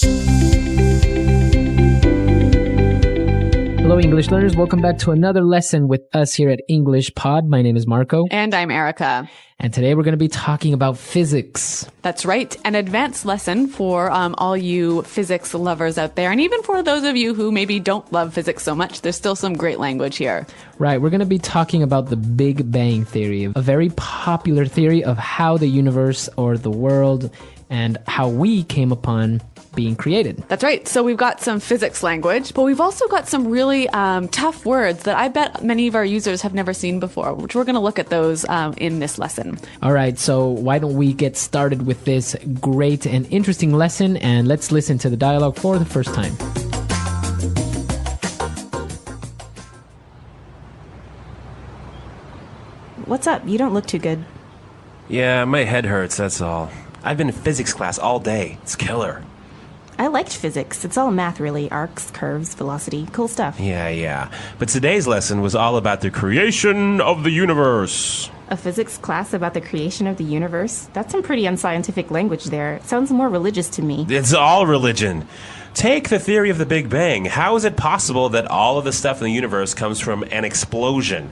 Hello, English learners. Welcome back to another lesson with us here at English Pod. My name is Marco. And I'm Erica. And today we're going to be talking about physics. That's right. An advanced lesson for all you physics lovers out there. And even for those of you who maybe don't love physics so much, there's still some great language here. Right. We're going to be talking about the Big Bang Theory, a very popular theory of how the universe or the world and how we came upon being created. That's right. So we've got some physics language, but we've also got some really tough words that I bet many of our users have never seen before, which we're going to look at those in this lesson. All right. So why don't we get started with this great and interesting lesson, and let's listen to the dialogue for the first time. What's up? You don't look too good. Yeah, my head hurts, that's all. I've been in physics class all day. It's killer. I liked physics. It's all math, really. Arcs, curves, velocity. Cool stuff. Yeah. But today's lesson was all about the creation of the universe. A physics class about the creation of the universe? That's some pretty unscientific language there. It sounds more religious to me. It's all religion. Take the theory of the Big Bang. How is it possible that all of the stuff in the universe comes from an explosion?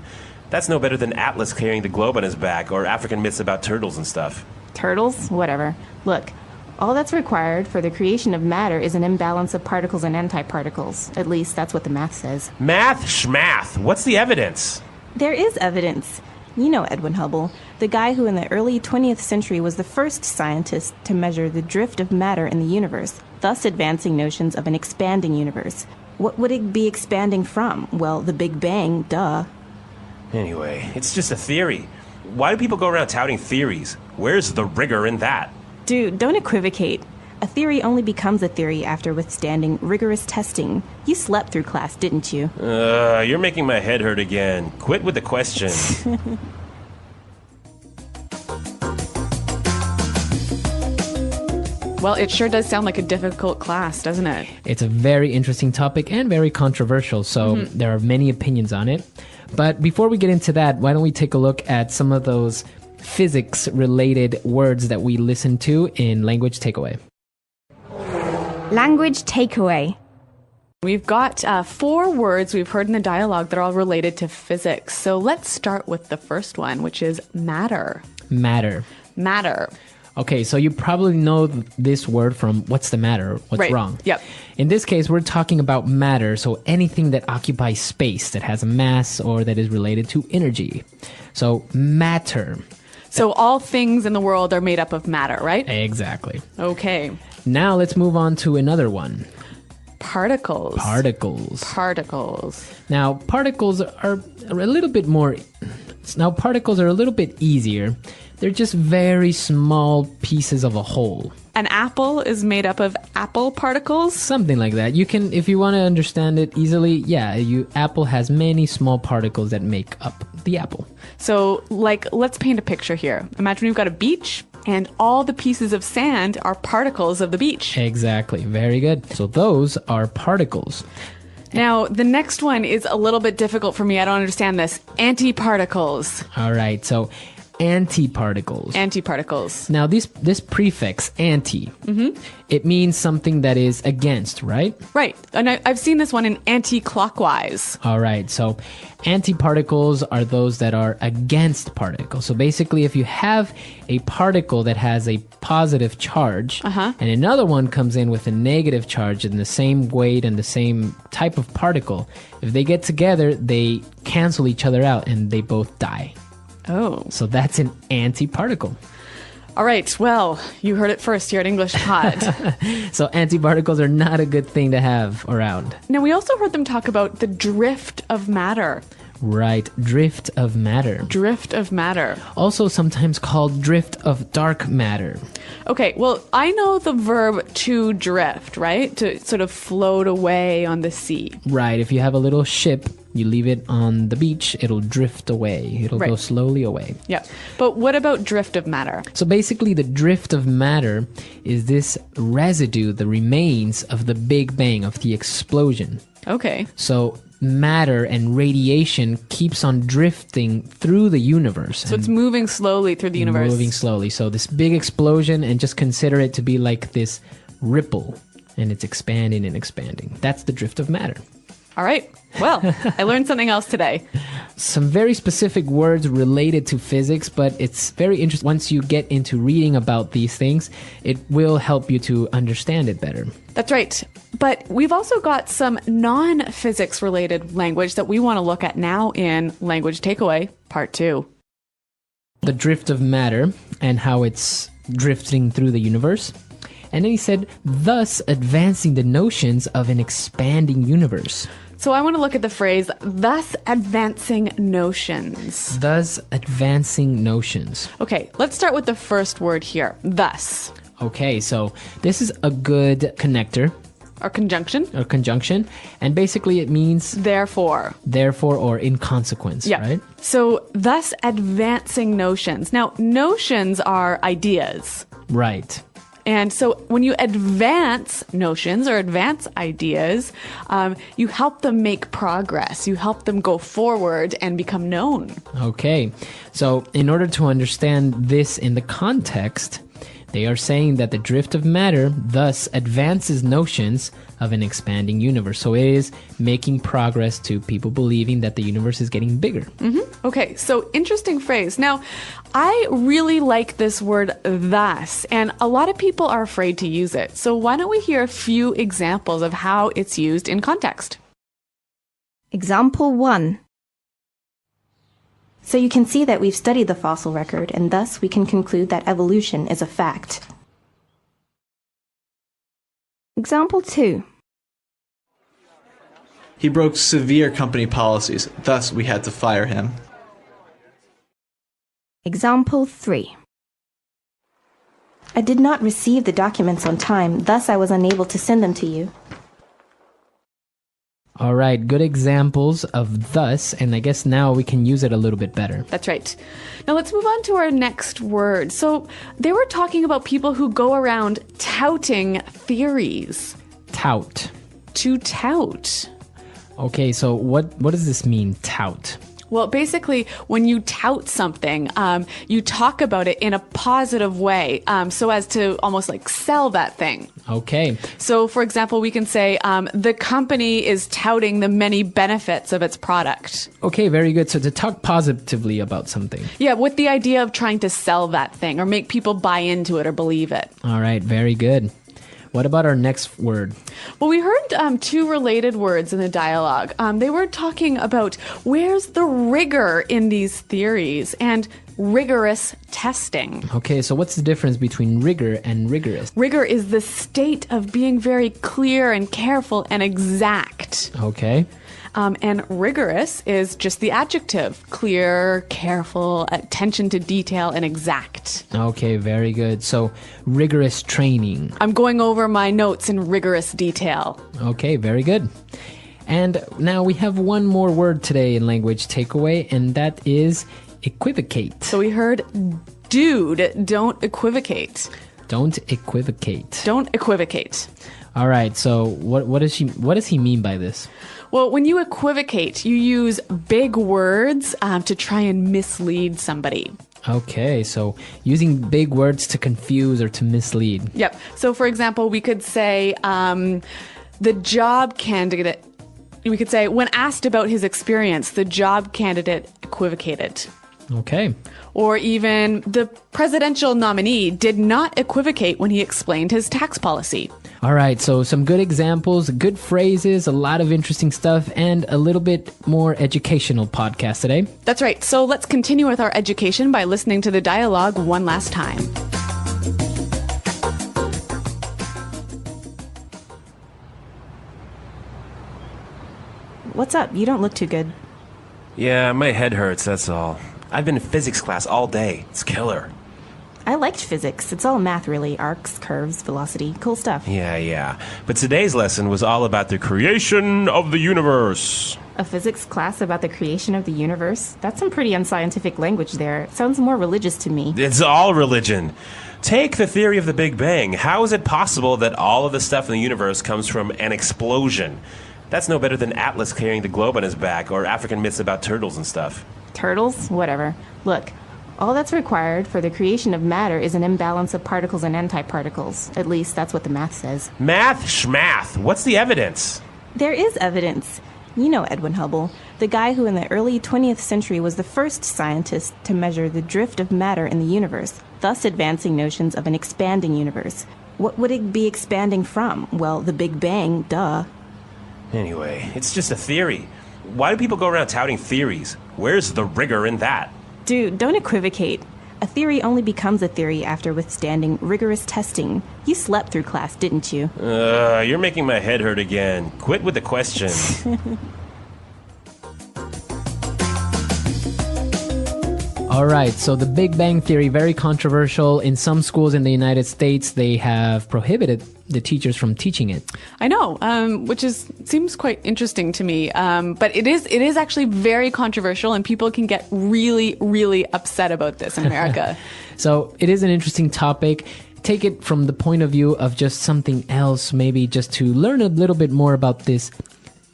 That's no better than Atlas carrying the globe on his back, or African myths about turtles and stuff. Turtles? Whatever. Look, all that's required for the creation of matter is an imbalance of particles and antiparticles. At least that's what the math says. Math schmath. What's the evidence? There is evidence. You know Edwin Hubble, the guy who in the early 20th century was the first scientist to measure the drift of matter in the universe, thus advancing notions of an expanding universe. What would it be expanding from? Well, the Big Bang, duh. Anyway, it's just a theory. Why do people go around touting theories? Where's the rigor in that? Dude, don't equivocate. A theory only becomes a theory after withstanding rigorous testing. You slept through class, didn't you? You're making my head hurt again. Quit with the question. Well, it sure does sound like a difficult class, doesn't it? It's a very interesting topic and very controversial, so there are many opinions on it. But before we get into that, why don't we take a look at some of those physics-related words that we listen to in Language Takeaway. Language Takeaway. We've got 4 words we've heard in the dialogue that are all related to physics. So let's start with the first one, which is matter. Matter. Matter. Okay, so you probably know this word from what's the matter, what's Right. wrong. Yep. In this case, we're talking about matter, so anything that occupies space, that has a mass, or that is related to energy. So matter. So all things in the world are made up of matter, right? Exactly. Okay. Now let's move on to another one. Particles. Particles. Particles. Now, particles are a little bit more... Now, particles are a little bit easier. They're just very small pieces of a whole. An apple is made up of apple particles? Something like that. You can, if you want to understand it easily, apple has many small particles that make up the apple. So, let's paint a picture here. Imagine we've got a beach, and all the pieces of sand are particles of the beach. Exactly. Very good. So those are particles. Now, the next one is a little bit difficult for me. I don't understand this. Antiparticles. All right. So antiparticles. Antiparticles. Now, this prefix, anti, it means something that is against, right? Right. And I've seen this one in anti-clockwise. All right. So antiparticles are those that are against particles. So basically, if you have a particle that has a positive charge and another one comes in with a negative charge in the same weight and the same type of particle, if they get together, they cancel each other out and they both die. Oh. So that's an antiparticle. All right. Well, you heard it first here at English Pod. So antiparticles are not a good thing to have around. Now, we also heard them talk about the drift of matter. Right. Drift of matter. Drift of matter. Also sometimes called drift of dark matter. Okay, well, I know the verb to drift, right? To sort of float away on the sea. Right. If you have a little ship, you leave it on the beach, it'll drift away. It'll go slowly away. Yeah. But what about drift of matter? So basically, the drift of matter is this residue, the remains of the Big Bang, of the explosion. Okay. So matter and radiation keeps on drifting through the universe. So it's moving slowly through the universe. Moving slowly. So this big explosion, and just consider it to be like this ripple. and it's expanding and expanding. That's the drift of matter. All right. Well, I learned something else today. Some very specific words related to physics, but it's very interesting. Once you get into reading about these things, it will help you to understand it better. That's right. But we've also got some non-physics related language that we want to look at now in Language Takeaway Part 2. The drift of matter and how it's drifting through the universe. And then he said, thus advancing the notions of an expanding universe. So I want to look at the phrase, thus advancing notions. Thus advancing notions. Okay, let's start with the first word here, thus. Okay, so this is a good connector. Or conjunction. And basically it means therefore or in consequence, right? So thus advancing notions. Now, notions are ideas. Right. And so when you advance notions or advance ideas, you help them make progress. You help them go forward and become known. Okay. So in order to understand this in the context, they are saying that the drift of matter thus advances notions of an expanding universe. So it is making progress to people believing that the universe is getting bigger. Mm-hmm. Okay, so interesting phrase. Now, I really like this word thus, and a lot of people are afraid to use it. So why don't we hear a few examples of how it's used in context? Example 1. So you can see that we've studied the fossil record, and thus we can conclude that evolution is a fact. Example 2. He broke severe company policies, thus we had to fire him. Example 3. I did not receive the documents on time, thus I was unable to send them to you. All right, good examples of thus, and I guess now we can use it a little bit better. That's right. Now let's move on to our next word. So they were talking about people who go around touting theories. Tout. To tout. Okay, so what does this mean, tout? Well, basically, when you tout something, you talk about it in a positive way, so as to almost like sell that thing. Okay. So, for example, we can say, the company is touting the many benefits of its product. Okay, very good. So to talk positively about something. Yeah, with the idea of trying to sell that thing or make people buy into it or believe it. All right, very good. What about our next word? Well, we heard two related words in the dialogue. They were talking about where's the rigor in these theories and rigorous testing. Okay, so what's the difference between rigor and rigorous? Rigor is the state of being very clear and careful and exact. Okay. And rigorous is just the adjective. Clear, careful, attention to detail, and exact. Okay, very good. So, rigorous training. I'm going over my notes in rigorous detail. Okay, very good. And now we have one more word today in Language Takeaway, and that is equivocate. So we heard, dude, don't equivocate. Don't equivocate. Don't equivocate. All right, so what does he mean by this? Well, when you equivocate, you use big words to try and mislead somebody. Okay, so using big words to confuse or to mislead. Yep. So, for example, we could say the job candidate, we could say, when asked about his experience, the job candidate equivocated. Okay. Or even the presidential nominee did not equivocate when he explained his tax policy. All right, so some good examples, good phrases, a lot of interesting stuff, and a little bit more educational podcast today. That's right. So let's continue with our education by listening to the dialogue one last time. What's up? You don't look too good. Yeah, my head hurts, that's all. I've been in physics class all day. It's killer. I liked physics. It's all math, really. Arcs, curves, velocity. Cool stuff. Yeah. But today's lesson was all about the creation of the universe. A physics class about the creation of the universe? That's some pretty unscientific language there. It sounds more religious to me. It's all religion. Take the theory of the Big Bang. How is it possible that all of the stuff in the universe comes from an explosion? That's no better than Atlas carrying the globe on his back or African myths about turtles and stuff. Turtles? Whatever. Look, All that's required for the creation of matter is an imbalance of particles and antiparticles. At least that's what the math says. Math schmath. What's the evidence? There is evidence. You know Edwin Hubble, the guy who in the early 20th century was the first scientist to measure the drift of matter in the universe, thus advancing notions of an expanding universe. What would it be expanding from? Well, the Big Bang, duh. Anyway, it's just a theory. Why do people go around touting theories? Where's the rigor in that? Dude, don't equivocate. A theory only becomes a theory after withstanding rigorous testing. You slept through class, didn't you? You're making my head hurt again. Quit with the question. All right, so the Big Bang Theory, very controversial. In some schools in the United States, they have prohibited the teachers from teaching it. I know, which seems quite interesting to me. But it is actually very controversial, and people can get really, really upset about this in America. So it is an interesting topic. Take it from the point of view of just something else, maybe just to learn a little bit more about this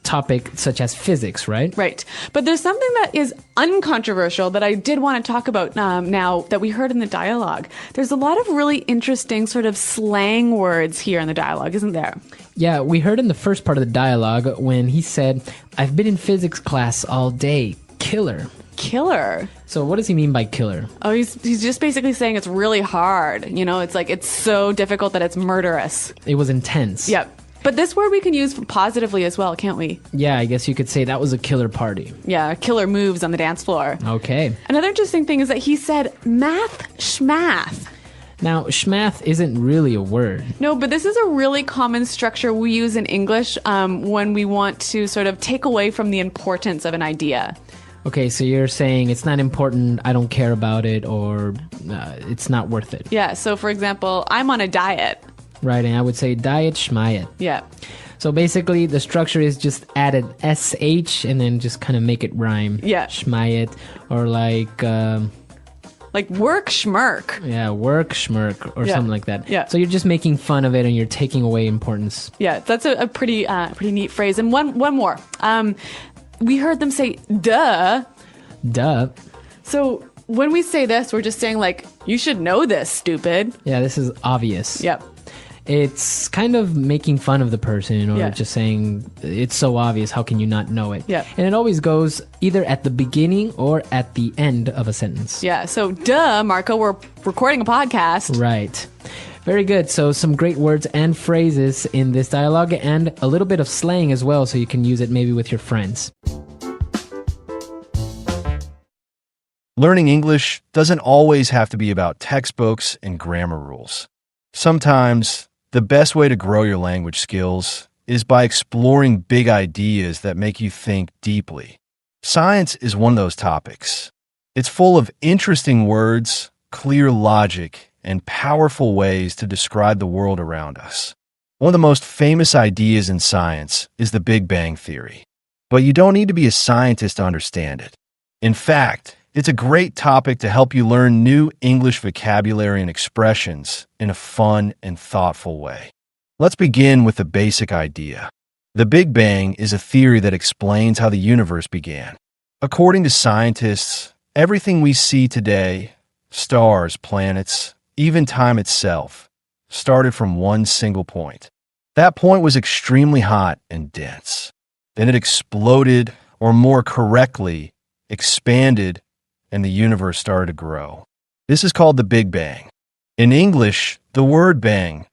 topic, such as physics, right? Right. But there's something that is uncontroversial that I did want to talk about now that we heard in the dialogue. There's a lot of really interesting sort of slang words here in the dialogue, isn't there? Yeah, we heard in the first part of the dialogue when he said, "I've been in physics class all day. Killer." Killer. So what does he mean by killer? Oh, he's just basically saying it's really hard. You know, it's like it's so difficult that it's murderous. It was intense. Yep. But this word we can use positively as well, can't we? Yeah, I guess you could say that was a killer party. Yeah, killer moves on the dance floor. Okay. Another interesting thing is that he said math schmath. Now, schmath isn't really a word. No, but this is a really common structure we use in English when we want to sort of take away from the importance of an idea. Okay, so you're saying it's not important, I don't care about it, or it's not worth it. Yeah, so for example, I'm on a diet. Right, and I would say diet, schmayet. Yeah. So basically, the structure is just added sh and then just kind of make it rhyme. Yeah. Schmayet, or like work schmirk. Yeah, work schmirk, or something like that. Yeah. So you're just making fun of it and you're taking away importance. Yeah, that's a pretty neat phrase. And one more. We heard them say duh. Duh. So when we say this, we're just saying like, you should know this, stupid. Yeah, this is obvious. Yep. It's kind of making fun of the person, or just saying it's so obvious, how can you not know it? Yeah. And it always goes either at the beginning or at the end of a sentence. Yeah, so duh, Marco, we're recording a podcast. Right. Very good. So some great words and phrases in this dialogue, and a little bit of slang as well, so you can use it maybe with your friends. Learning English doesn't always have to be about textbooks and grammar rules. Sometimes, the best way to grow your language skills is by exploring big ideas that make you think deeply. Science is one of those topics. It's full of interesting words, clear logic, and powerful ways to describe the world around us. One of the most famous ideas in science is the Big Bang Theory. But you don't need to be a scientist to understand it. In fact, it's a great topic to help you learn new English vocabulary and expressions in a fun and thoughtful way. Let's begin with the basic idea. The Big Bang is a theory that explains how the universe began. According to scientists, everything we see today, stars, planets, even time itself, started from one single point. That point was extremely hot and dense. Then it exploded, or more correctly, expanded, and the universe started to grow. This is called the Big Bang. In English, the word bang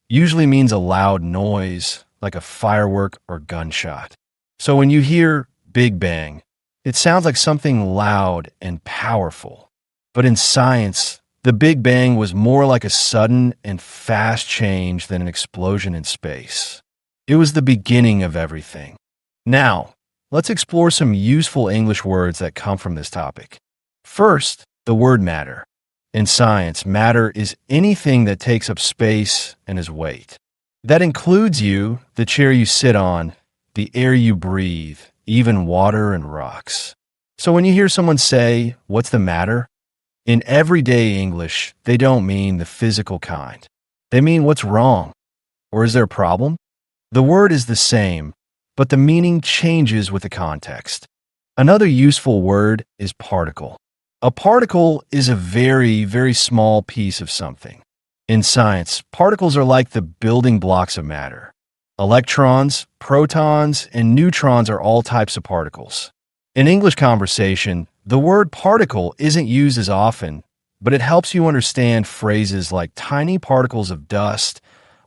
usually means a loud noise, like a firework or gunshot. So when you hear Big Bang, it sounds like something loud and powerful. But in science, the Big Bang was more like a sudden and fast change than an explosion in space. It was the beginning of everything. Now, let's explore some useful English words that come from this topic. First, the word matter. In science, matter is anything that takes up space and is weight. That includes you, the chair you sit on, the air you breathe, even water and rocks. So when you hear someone say, "What's the matter?" in everyday English, they don't mean the physical kind. They mean what's wrong, or is there a problem? The word is the same, but the meaning changes with the context. Another useful word is particle. A particle is a very, very small piece of something. In science, particles are like the building blocks of matter. Electrons, protons, and neutrons are all types of particles. In English conversation, the word particle isn't used as often, but it helps you understand phrases like tiny particles of dust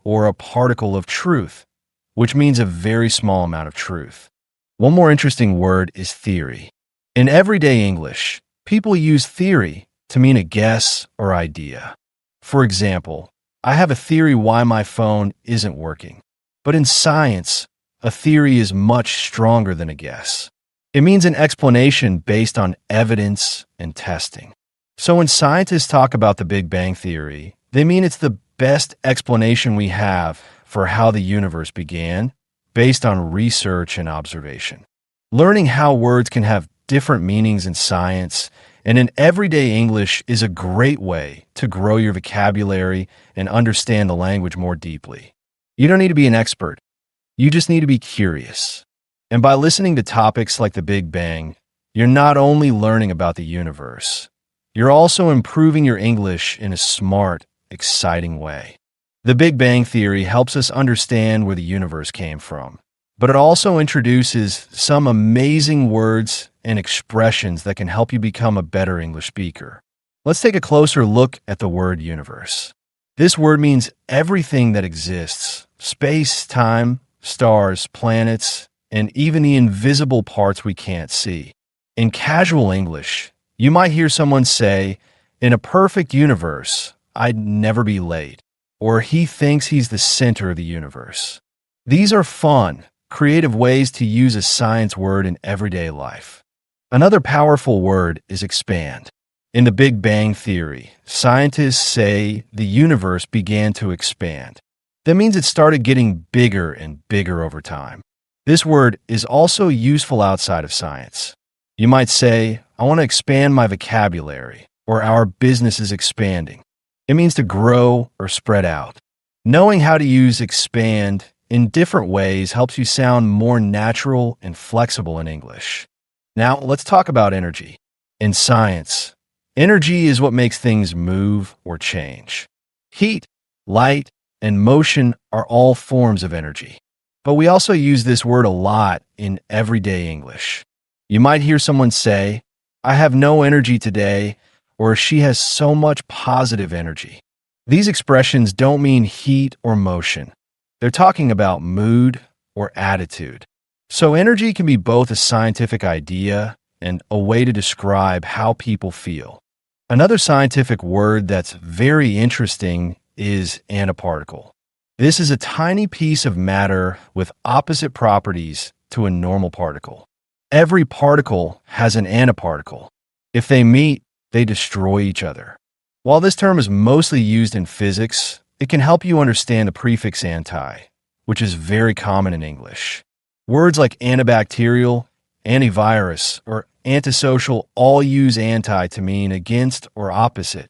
or a particle of truth, which means a very small amount of truth. One more interesting word is theory. In everyday English, people use theory to mean a guess or idea. For example, I have a theory why my phone isn't working. But in science, a theory is much stronger than a guess. It means an explanation based on evidence and testing. So when scientists talk about the Big Bang Theory, they mean it's the best explanation we have for how the universe began, based on research and observation. Learning how words can have different meanings in science and in everyday English is a great way to grow your vocabulary and understand the language more deeply. You don't need to be an expert. You just need to be curious. And by listening to topics like the Big Bang, you're not only learning about the universe, you're also improving your English in a smart, exciting way. The Big Bang Theory helps us understand where the universe came from, but it also introduces some amazing words and expressions that can help you become a better English speaker. Let's take a closer look at the word universe. This word means everything that exists: space, time, stars, planets, and even the invisible parts we can't see. In casual English, you might hear someone say, "In a perfect universe, I'd never be late," or "he thinks he's the center of the universe." These are fun, creative ways to use a science word in everyday life. Another powerful word is expand. In the Big Bang Theory, scientists say the universe began to expand. That means it started getting bigger and bigger over time. This word is also useful outside of science. You might say, "I want to expand my vocabulary," or "our business is expanding." It means to grow or spread out. Knowing how to use expand in different ways helps you sound more natural and flexible in English. Now, let's talk about energy. In science, energy is what makes things move or change. Heat, light, and motion are all forms of energy. But we also use this word a lot in everyday English. You might hear someone say, "I have no energy today," or "she has so much positive energy." These expressions don't mean heat or motion. They're talking about mood or attitude. So energy can be both a scientific idea and a way to describe how people feel. Another scientific word that's very interesting is antiparticle. This is a tiny piece of matter with opposite properties to a normal particle. Every particle has an antiparticle. If they meet, they destroy each other. While this term is mostly used in physics, it can help you understand the prefix anti, which is very common in English. Words like antibacterial, antivirus, or antisocial all use anti to mean against or opposite.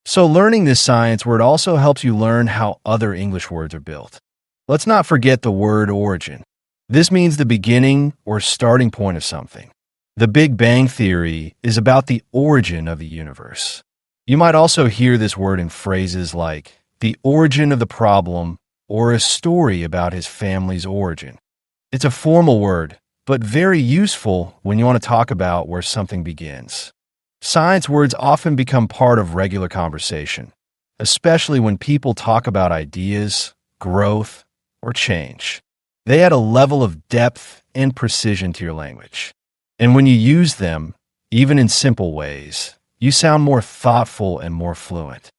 So learning this science word also helps you learn how other English words are built. Let's not forget the word origin. This means the beginning or starting point of something. The Big Bang Theory is about the origin of the universe. You might also hear this word in phrases like the origin of the problem or a story about his family's origin. It's a formal word, but very useful when you want to talk about where something begins. Science words often become part of regular conversation, especially when people talk about ideas, growth, or change. They add a level of depth and precision to your language. And when you use them, even in simple ways, you sound more thoughtful and more fluent.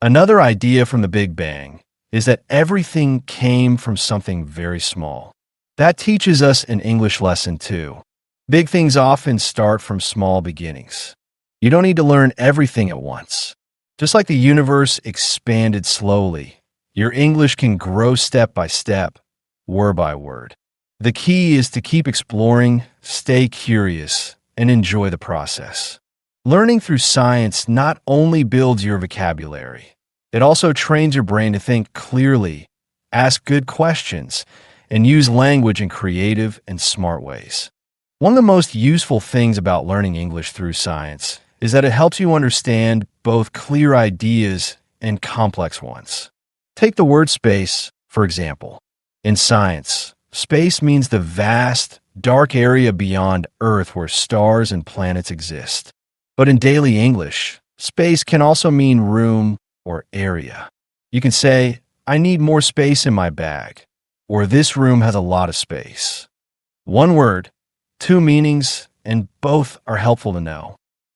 Another idea from the Big Bang is that everything came from something very small. That teaches us an English lesson too. Big things often start from small beginnings. You don't need to learn everything at once. Just like the universe expanded slowly, your English can grow step by step, word by word. The key is to keep exploring, stay curious, and enjoy the process. Learning through science not only builds your vocabulary, it also trains your brain to think clearly, ask good questions, and use language in creative and smart ways. One of the most useful things about learning English through science is that it helps you understand both clear ideas and complex ones. Take the word space, for example. In science, space means the vast, dark area beyond Earth where stars and planets exist. But in daily English, space can also mean room or area. You can say, I need more space in my bag, or this room has a lot of space. One word, two meanings, and both are helpful to know.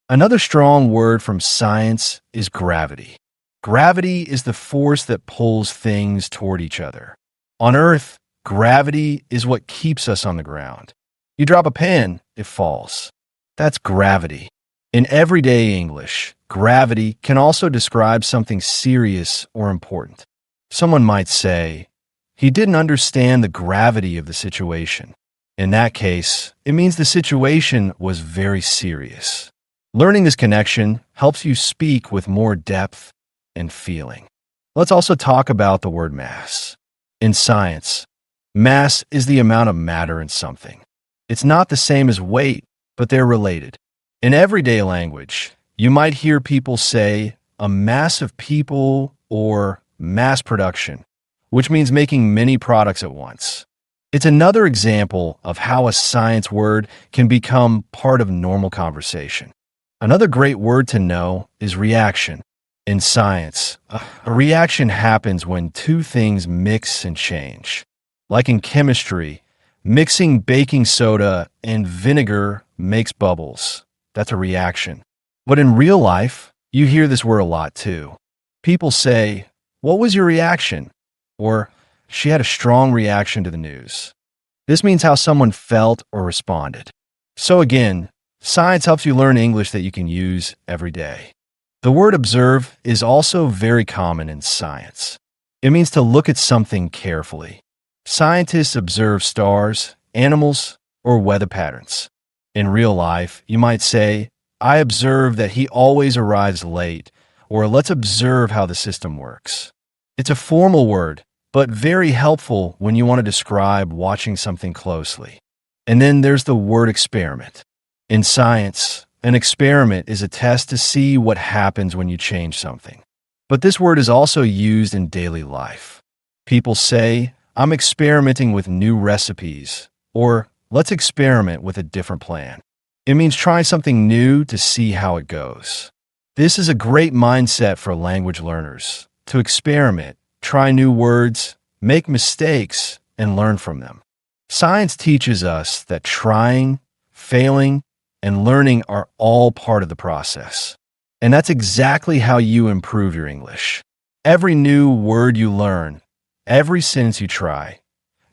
Another strong word from science is gravity. Gravity is the force that pulls things toward each other. On Earth, gravity is what keeps us on the ground. You drop a pen, it falls. That's gravity. In everyday English, gravity can also describe something serious or important. Someone might say, he didn't understand the gravity of the situation. In that case, it means the situation was very serious. Learning this connection helps you speak with more depth and feeling. Let's also talk about the word mass. In science, mass is the amount of matter in something. It's not the same as weight, but they're related. In everyday language, you might hear people say a mass of people or mass production, which means making many products at once. It's another example of how a science word can become part of normal conversation. Another great word to know is reaction. In science, a reaction happens when two things mix and change. Like in chemistry, mixing baking soda and vinegar makes bubbles. That's a reaction. But in real life, you hear this word a lot too. People say, "What was your reaction?" Or, "She had a strong reaction to the news." This means how someone felt or responded. So again, science helps you learn English that you can use every day. The word observe is also very common in science. It means to look at something carefully. Scientists observe stars, animals, or weather patterns. In real life, you might say, I observe that he always arrives late, or let's observe how the system works. It's a formal word, but very helpful when you want to describe watching something closely. And then there's the word experiment. In science, an experiment is a test to see what happens when you change something. But this word is also used in daily life. People say, I'm experimenting with new recipes, or let's experiment with a different plan. It means trying something new to see how it goes. This is a great mindset for language learners, to experiment, try new words, make mistakes, and learn from them. Science teaches us that trying, failing, and learning are all part of the process. And that's exactly how you improve your English. Every new word you learn, every sentence you try,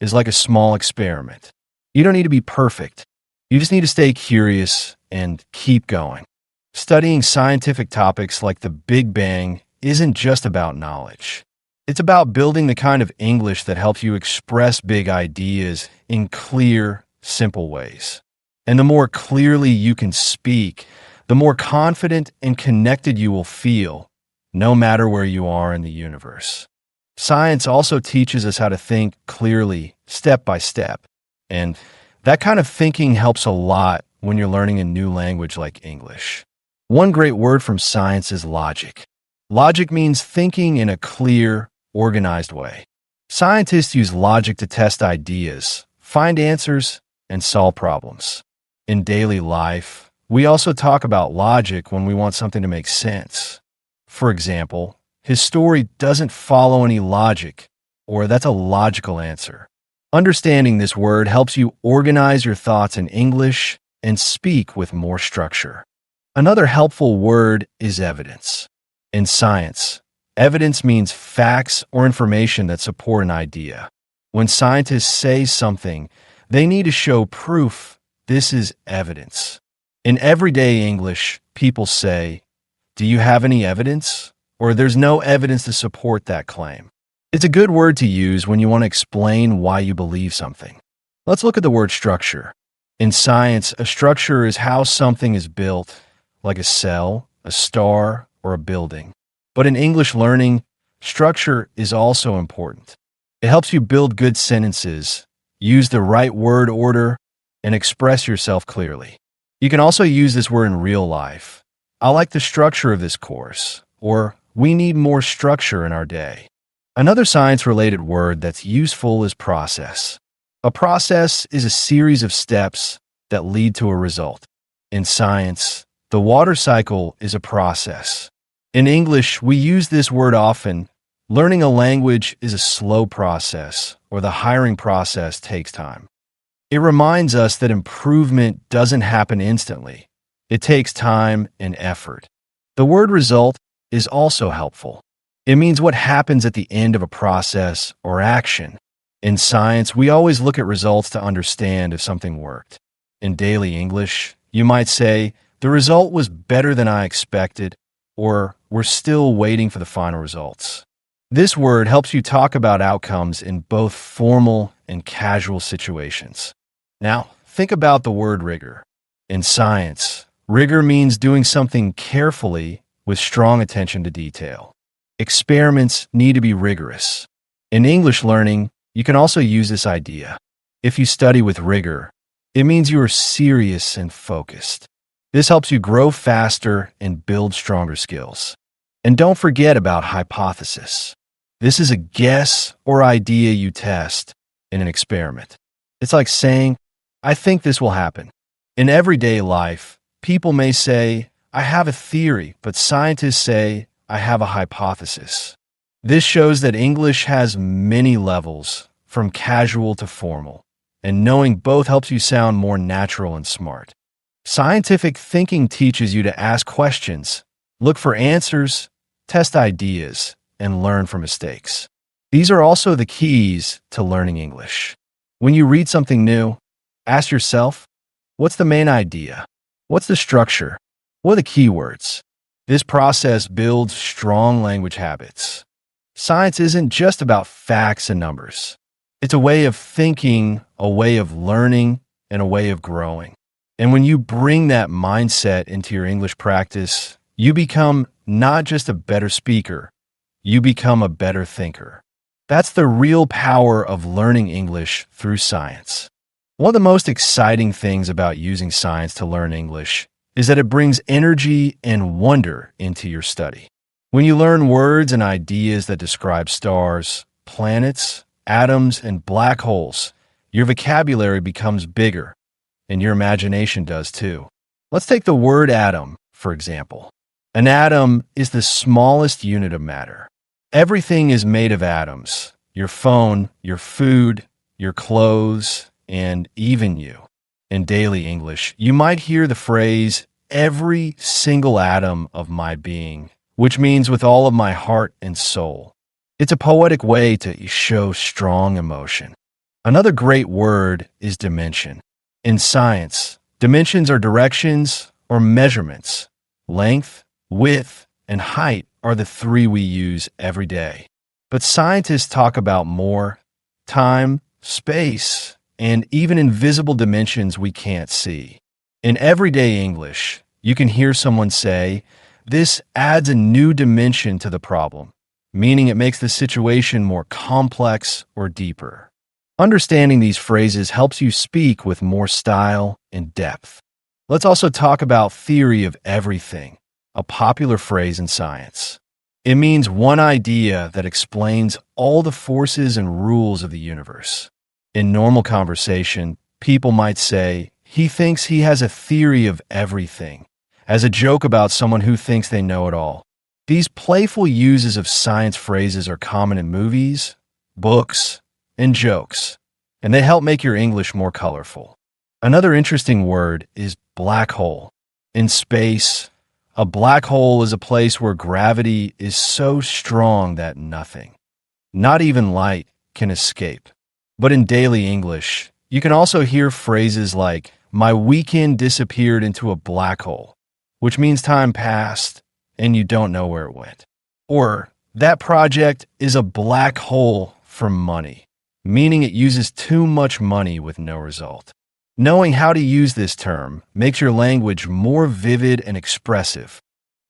is like a small experiment. You don't need to be perfect. You just need to stay curious and keep going. Studying scientific topics like the Big Bang isn't just about knowledge. It's about building the kind of English that helps you express big ideas in clear, simple ways. And the more clearly you can speak, the more confident and connected you will feel, no matter where you are in the universe. Science also teaches us how to think clearly, step by step. And that kind of thinking helps a lot when you're learning a new language like English. One great word from science is logic. Logic means thinking in a clear, organized way. Scientists use logic to test ideas, find answers, and solve problems. In daily life, we also talk about logic when we want something to make sense. For example, his story doesn't follow any logic, or that's a logical answer. Understanding this word helps you organize your thoughts in English and speak with more structure. Another helpful word is evidence. In science, evidence means facts or information that support an idea. When scientists say something, they need to show proof. This is evidence. In everyday English, people say, "Do you have any evidence?" Or "There's no evidence to support that claim." It's a good word to use when you want to explain why you believe something. Let's look at the word structure. In science, a structure is how something is built, like a cell, a star, or a building. But in English learning, structure is also important. It helps you build good sentences, use the right word order, and express yourself clearly. You can also use this word in real life. I like the structure of this course, or we need more structure in our day. Another science-related word that's useful is process. A process is a series of steps that lead to a result. In science, the water cycle is a process. In English, we use this word often. Learning a language is a slow process, or the hiring process takes time. It reminds us that improvement doesn't happen instantly. It takes time and effort. The word result is also helpful. It means what happens at the end of a process or action. In science, we always look at results to understand if something worked. In daily English, you might say, the result was better than I expected, or we're still waiting for the final results. This word helps you talk about outcomes in both formal and casual situations. Now, think about the word rigor. In science, rigor means doing something carefully with strong attention to detail. Experiments need to be rigorous. In English learning, you can also use this idea. If you study with rigor, it means you are serious and focused. This helps you grow faster and build stronger skills. And don't forget about hypothesis. This is a guess or idea you test in an experiment. It's like saying, I think this will happen. In everyday life, people may say, I have a theory, but scientists say, I have a hypothesis. This shows that English has many levels, from casual to formal, and knowing both helps you sound more natural and smart. Scientific thinking teaches you to ask questions, look for answers, test ideas, and learn from mistakes. These are also the keys to learning English. When you read something new, ask yourself, what's the main idea? What's the structure? What are the keywords? This process builds strong language habits. Science isn't just about facts and numbers. It's a way of thinking, a way of learning, and a way of growing. And when you bring that mindset into your English practice, you become not just a better speaker, you become a better thinker. That's the real power of learning English through science. One of the most exciting things about using science to learn English is that it brings energy and wonder into your study. When you learn words and ideas that describe stars, planets, atoms, and black holes, your vocabulary becomes bigger, and your imagination does too. Let's take the word atom, for example. An atom is the smallest unit of matter. Everything is made of atoms. Your phone, your food, your clothes, and even you. In daily English, you might hear the phrase, every single atom of my being, which means with all of my heart and soul. It's a poetic way to show strong emotion. Another great word is dimension. In science, dimensions are directions or measurements. Length, width, and height are the three we use every day. But scientists talk about more: time, space, and even invisible dimensions we can't see. In everyday English, you can hear someone say, this adds a new dimension to the problem, meaning it makes the situation more complex or deeper. Understanding these phrases helps you speak with more style and depth. Let's also talk about theory of everything, a popular phrase in science. It means one idea that explains all the forces and rules of the universe. In normal conversation, people might say, he thinks he has a theory of everything, as a joke about someone who thinks they know it all. These playful uses of science phrases are common in movies, books, and jokes, and they help make your English more colorful. Another interesting word is black hole. In space, a black hole is a place where gravity is so strong that nothing, not even light, can escape. But in daily English, you can also hear phrases like, my weekend disappeared into a black hole, which means time passed and you don't know where it went. Or, that project is a black hole for money, meaning it uses too much money with no result. Knowing how to use this term makes your language more vivid and expressive.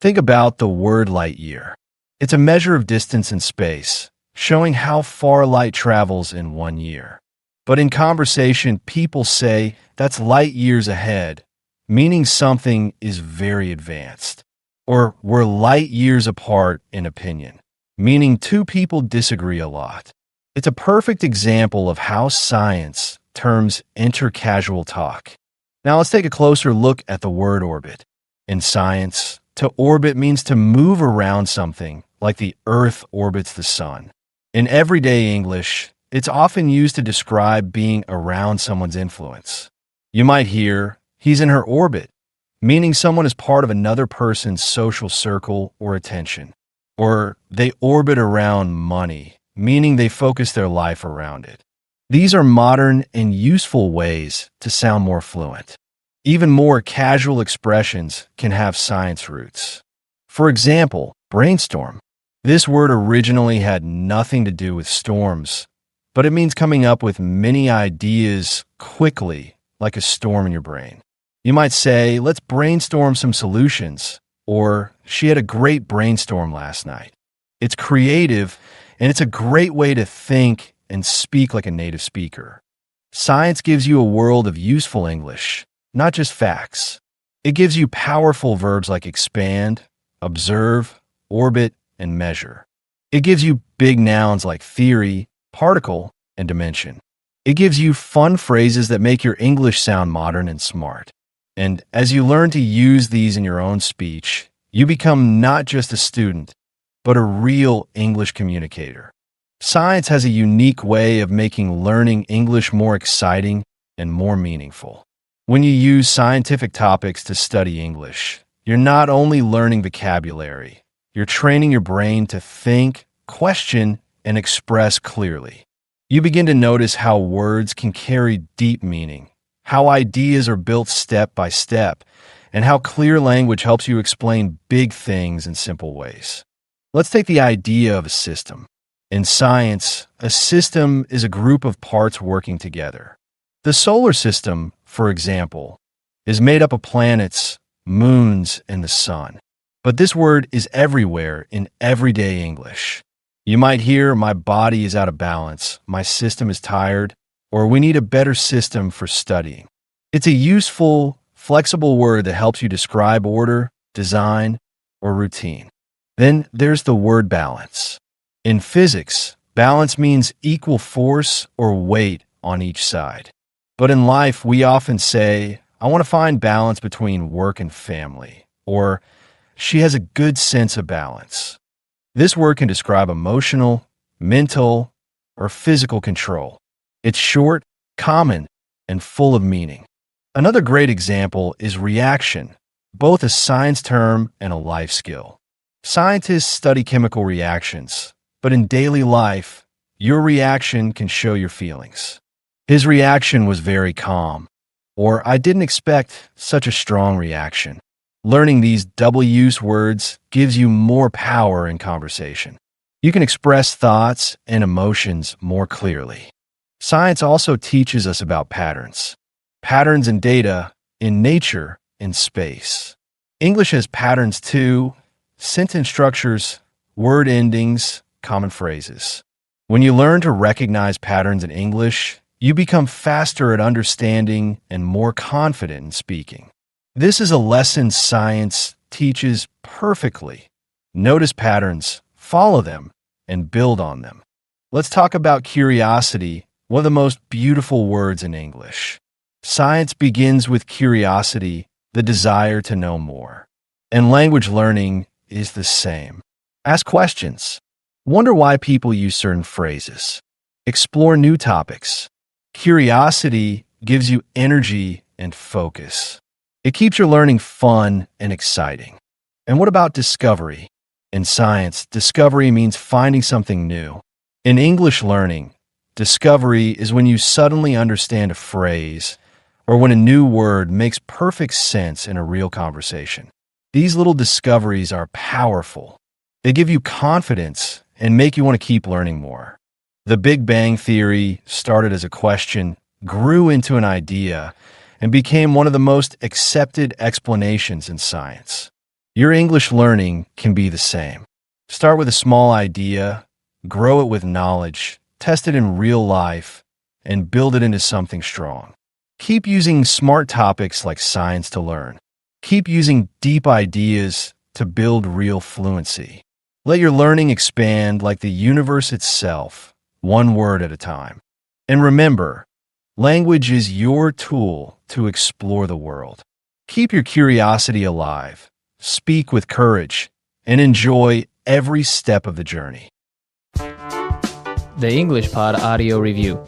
Think about the word light year. It's a measure of distance in space, showing how far light travels in 1 year. But in conversation, people say that's light years ahead, meaning something is very advanced. or we're light years apart in opinion, meaning two people disagree a lot. It's a perfect example of how science terms intercasual talk. Now let's take a closer look at the word orbit. In science, to orbit means to move around something, like the Earth orbits the sun. In everyday English, it's often used to describe being around someone's influence. You might hear, he's in her orbit, meaning someone is part of another person's social circle or attention. Or they orbit around money, meaning they focus their life around it. These are modern and useful ways to sound more fluent. Even more casual expressions can have science roots. For example, brainstorm. This word originally had nothing to do with storms, but it means coming up with many ideas quickly, like a storm in your brain. You might say, let's brainstorm some solutions, or she had a great brainstorm last night. It's creative, and it's a great way to think and speak like a native speaker. Science gives you a world of useful English, not just facts. It gives you powerful verbs like expand, observe, orbit, and measure. It gives you big nouns like theory, particle, and dimension. It gives you fun phrases that make your English sound modern and smart. And as you learn to use these in your own speech, you become not just a student, but a real English communicator. Science has a unique way of making learning English more exciting and more meaningful. When you use scientific topics to study English, you're not only learning vocabulary, you're training your brain to think, question, and express clearly. You begin to notice how words can carry deep meaning, how ideas are built step by step, and how clear language helps you explain big things in simple ways. Let's take the idea of a system. In science, a system is a group of parts working together. The solar system, for example, is made up of planets, moons, and the sun. But this word is everywhere in everyday English. You might hear, my body is out of balance, my system is tired, or we need a better system for studying. It's a useful, flexible word that helps you describe order, design, or routine. Then there's the word balance. In physics, balance means equal force or weight on each side. But in life, we often say, I want to find balance between work and family, or she has a good sense of balance. This word can describe emotional, mental, or physical control. It's short, common, and full of meaning. Another great example is reaction, both a science term and a life skill. Scientists study chemical reactions, but in daily life, your reaction can show your feelings. His reaction was very calm, or I didn't expect such a strong reaction. Learning these double-use words gives you more power in conversation. You can express thoughts and emotions more clearly. Science also teaches us about patterns. Patterns in data, in nature, in space. English has patterns too, sentence structures, word endings, common phrases. When you learn to recognize patterns in English, you become faster at understanding and more confident in speaking. This is a lesson science teaches perfectly. Notice patterns, follow them, and build on them. Let's talk about curiosity, one of the most beautiful words in English. Science begins with curiosity, the desire to know more. And language learning is the same. Ask questions. Wonder why people use certain phrases. Explore new topics. Curiosity gives you energy and focus. It keeps your learning fun and exciting. And what about discovery? In science, discovery means finding something new. In English learning, discovery is when you suddenly understand a phrase or when a new word makes perfect sense in a real conversation. These little discoveries are powerful. They give you confidence and make you want to keep learning more. The Big Bang Theory started as a question, grew into an idea, and became one of the most accepted explanations in science. Your English learning can be the same. Start with a small idea, grow it with knowledge, test it in real life, and build it into something strong. Keep using smart topics like science to learn. Keep using deep ideas to build real fluency. Let your learning expand like the universe itself, one word at a time. And remember, language is your tool to explore the world. Keep your curiosity alive, speak with courage, and enjoy every step of the journey. The English Pod Audio Review.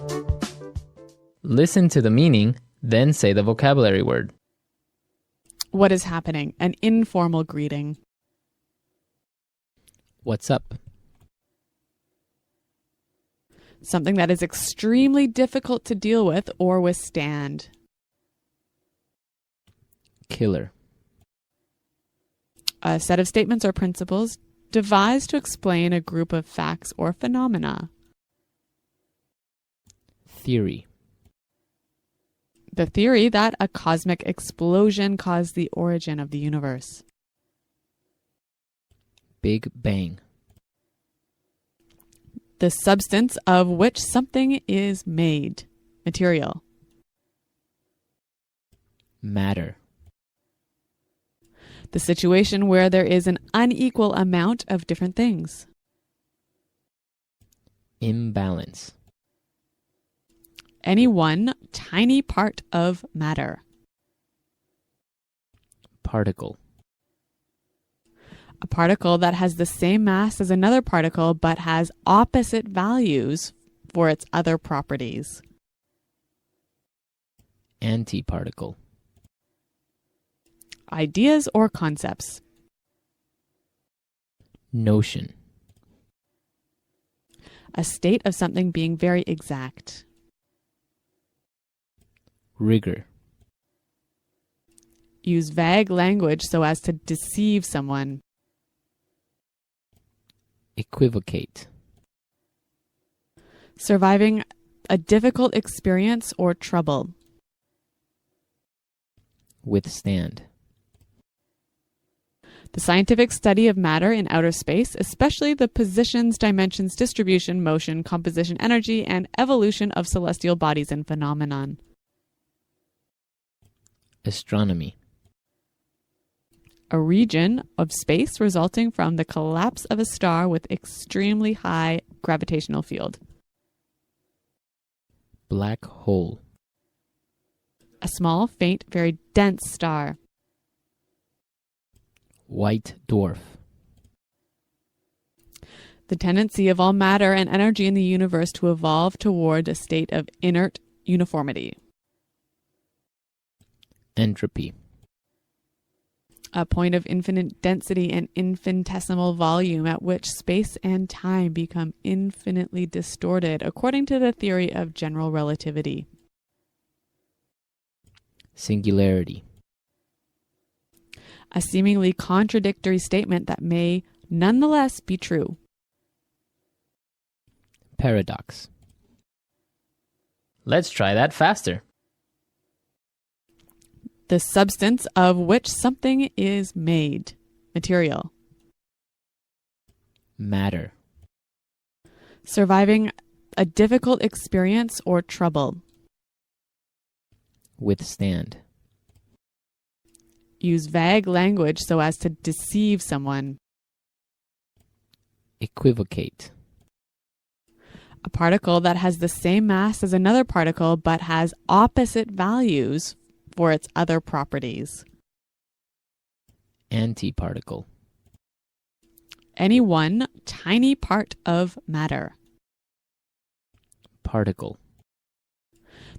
Listen to the meaning, then say the vocabulary word. What is happening? An informal greeting. What's up? Something that is extremely difficult to deal with or withstand. Killer. A set of statements or principles devised to explain a group of facts or phenomena. Theory. The theory that a cosmic explosion caused the origin of the universe. Big Bang. The substance of which something is made. Material. Matter. The situation where there is an unequal amount of different things. Imbalance. Any one tiny part of matter. Particle. A particle that has the same mass as another particle but has opposite values for its other properties. Antiparticle. Ideas or concepts. Notion. A state of something being very exact. Rigor. Use vague language so as to deceive someone. Equivocate. Surviving a difficult experience or trouble. Withstand. The scientific study of matter in outer space, especially the positions, dimensions, distribution, motion, composition, energy, and evolution of celestial bodies and phenomenon. Astronomy. A region of space resulting from the collapse of a star with extremely high gravitational field. Black hole. A small, faint, very dense star. White dwarf. The tendency of all matter and energy in the universe to evolve toward a state of inert uniformity. Entropy. A point of infinite density and infinitesimal volume at which space and time become infinitely distorted, according to the theory of general relativity. Singularity. A seemingly contradictory statement that may nonetheless be true. Paradox. Let's try that faster. The substance of which something is made. Material. Matter. Surviving a difficult experience or trouble. Withstand. Use vague language so as to deceive someone. Equivocate. A particle that has the same mass as another particle but has opposite values for its other properties. Antiparticle. Any one tiny part of matter. Particle.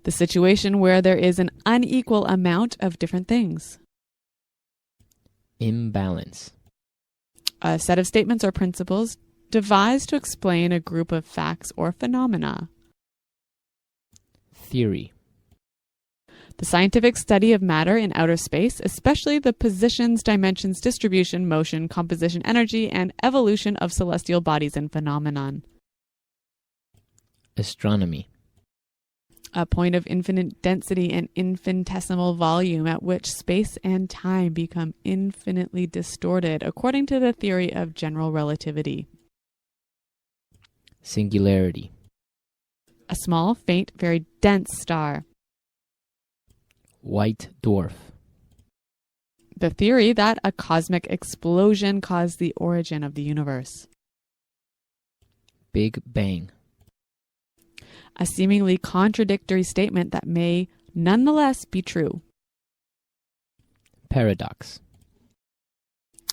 The situation where there is an unequal amount of different things. Imbalance. A set of statements or principles devised to explain a group of facts or phenomena. Theory. The scientific study of matter in outer space, especially the positions, dimensions, distribution, motion, composition, energy, and evolution of celestial bodies and phenomenon. Astronomy. A point of infinite density and infinitesimal volume at which space and time become infinitely distorted, according to the theory of general relativity. Singularity. A small, faint, very dense star. White dwarf. The theory that a cosmic explosion caused the origin of the universe. Big Bang. A seemingly contradictory statement that may nonetheless be true. Paradox.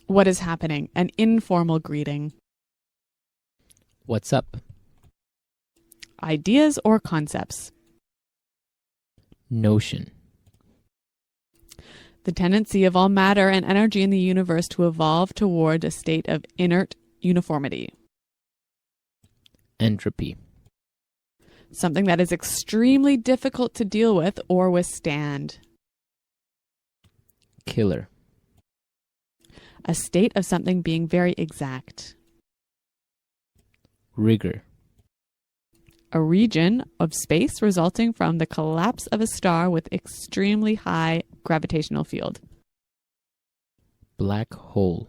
What is happening? An informal greeting. What's up? Ideas or concepts. Notion. The tendency of all matter and energy in the universe to evolve toward a state of inert uniformity. Entropy. Something that is extremely difficult to deal with or withstand. Killer. A state of something being very exact. Rigor. A region of space resulting from the collapse of a star with extremely high gravitational field. Black hole.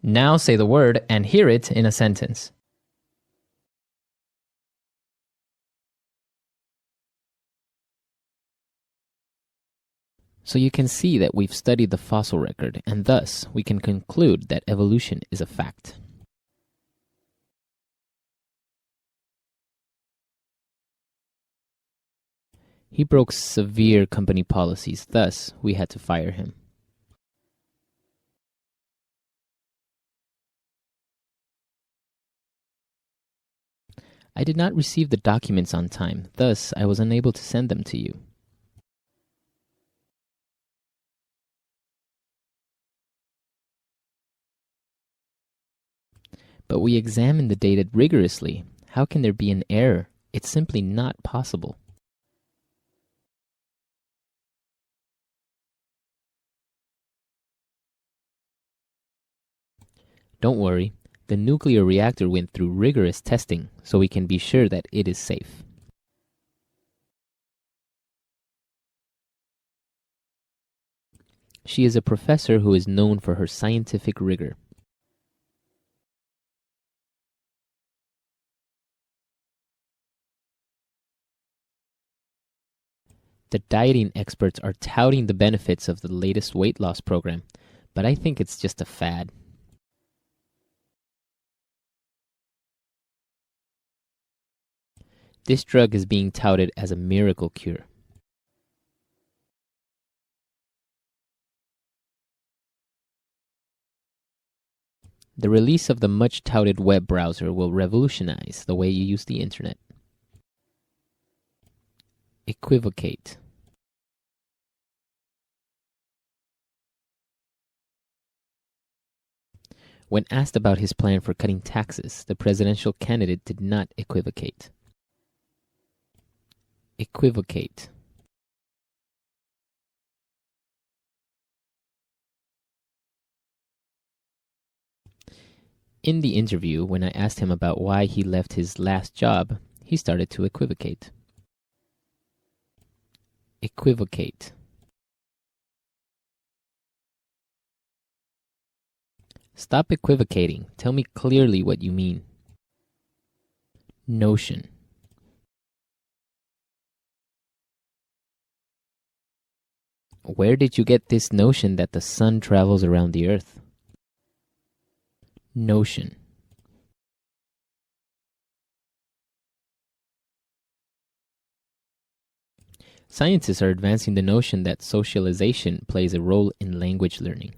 Now say the word and hear it in a sentence. So you can see that we've studied the fossil record, and thus we can conclude that evolution is a fact. He broke severe company policies, thus we had to fire him. I did not receive the documents on time, thus I was unable to send them to you. But we examined the data rigorously. How can there be an error? It's simply not possible. Don't worry, the nuclear reactor went through rigorous testing, so we can be sure that it is safe. She is a professor who is known for her scientific rigor. The dieting experts are touting the benefits of the latest weight loss program, but I think it's just a fad. This drug is being touted as a miracle cure. The release of the much-touted web browser will revolutionize the way you use the internet. Equivocate. When asked about his plan for cutting taxes, the presidential candidate did not equivocate. Equivocate. In the interview, when I asked him about why he left his last job, he started to equivocate. Equivocate. Stop equivocating. Tell me clearly what you mean. Notion. Where did you get this notion that the sun travels around the earth? Notion. Scientists are advancing the notion that socialization plays a role in language learning.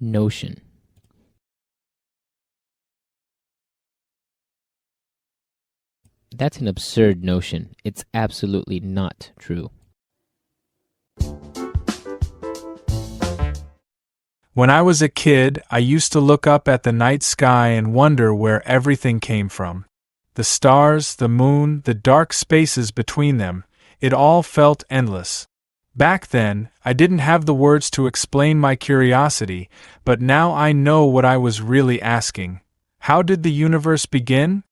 Notion. That's an absurd notion. It's absolutely not true. When I was a kid, I used to look up at the night sky and wonder where everything came from. The stars, the moon, the dark spaces between them, it all felt endless. Back then, I didn't have the words to explain my curiosity, but now I know what I was really asking. How did the universe begin?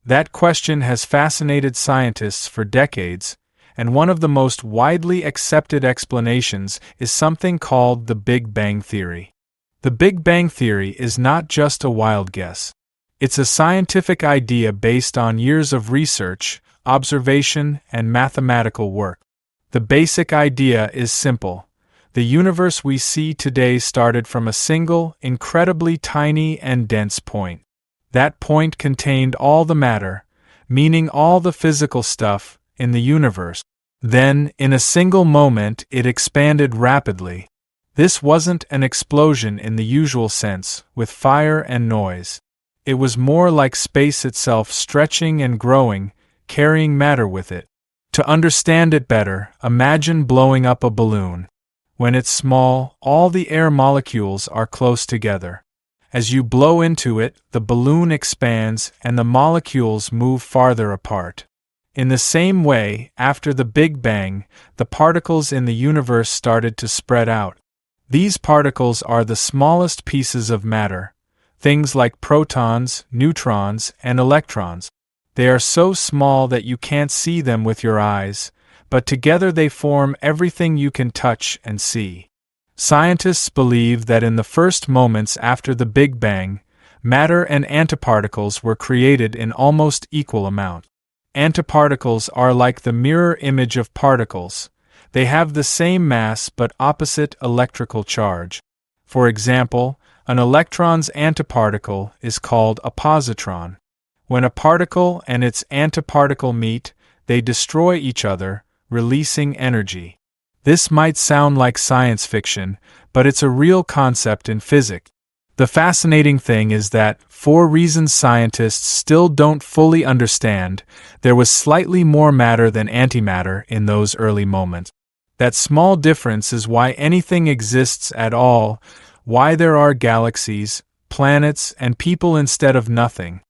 That question has fascinated scientists for decades, and one of the most widely accepted explanations is something called the Big Bang Theory. The Big Bang Theory is not just a wild guess. It's a scientific idea based on years of research, observation, and mathematical work. The basic idea is simple. The universe we see today started from a single, incredibly tiny and dense point. That point contained all the matter, meaning all the physical stuff, in the universe. Then, in a single moment, it expanded rapidly. This wasn't an explosion in the usual sense, with fire and noise. It was more like space itself stretching and growing, carrying matter with it. To understand it better, imagine blowing up a balloon. When it's small, all the air molecules are close together. As you blow into it, the balloon expands and the molecules move farther apart. In the same way, after the Big Bang, the particles in the universe started to spread out. These particles are the smallest pieces of matter, things like protons, neutrons, and electrons. They are so small that you can't see them with your eyes, but together they form everything you can touch and see. Scientists believe that in the first moments after the Big Bang, matter and antiparticles were created in almost equal amount. Antiparticles are like the mirror image of particles. They have the same mass but opposite electrical charge. For example, an electron's antiparticle is called a positron. When a particle and its antiparticle meet, they destroy each other, releasing energy. This might sound like science fiction, but it's a real concept in physics. The fascinating thing is that, for reasons scientists still don't fully understand, there was slightly more matter than antimatter in those early moments. That small difference is why anything exists at all, why there are galaxies, planets, and people instead of nothing.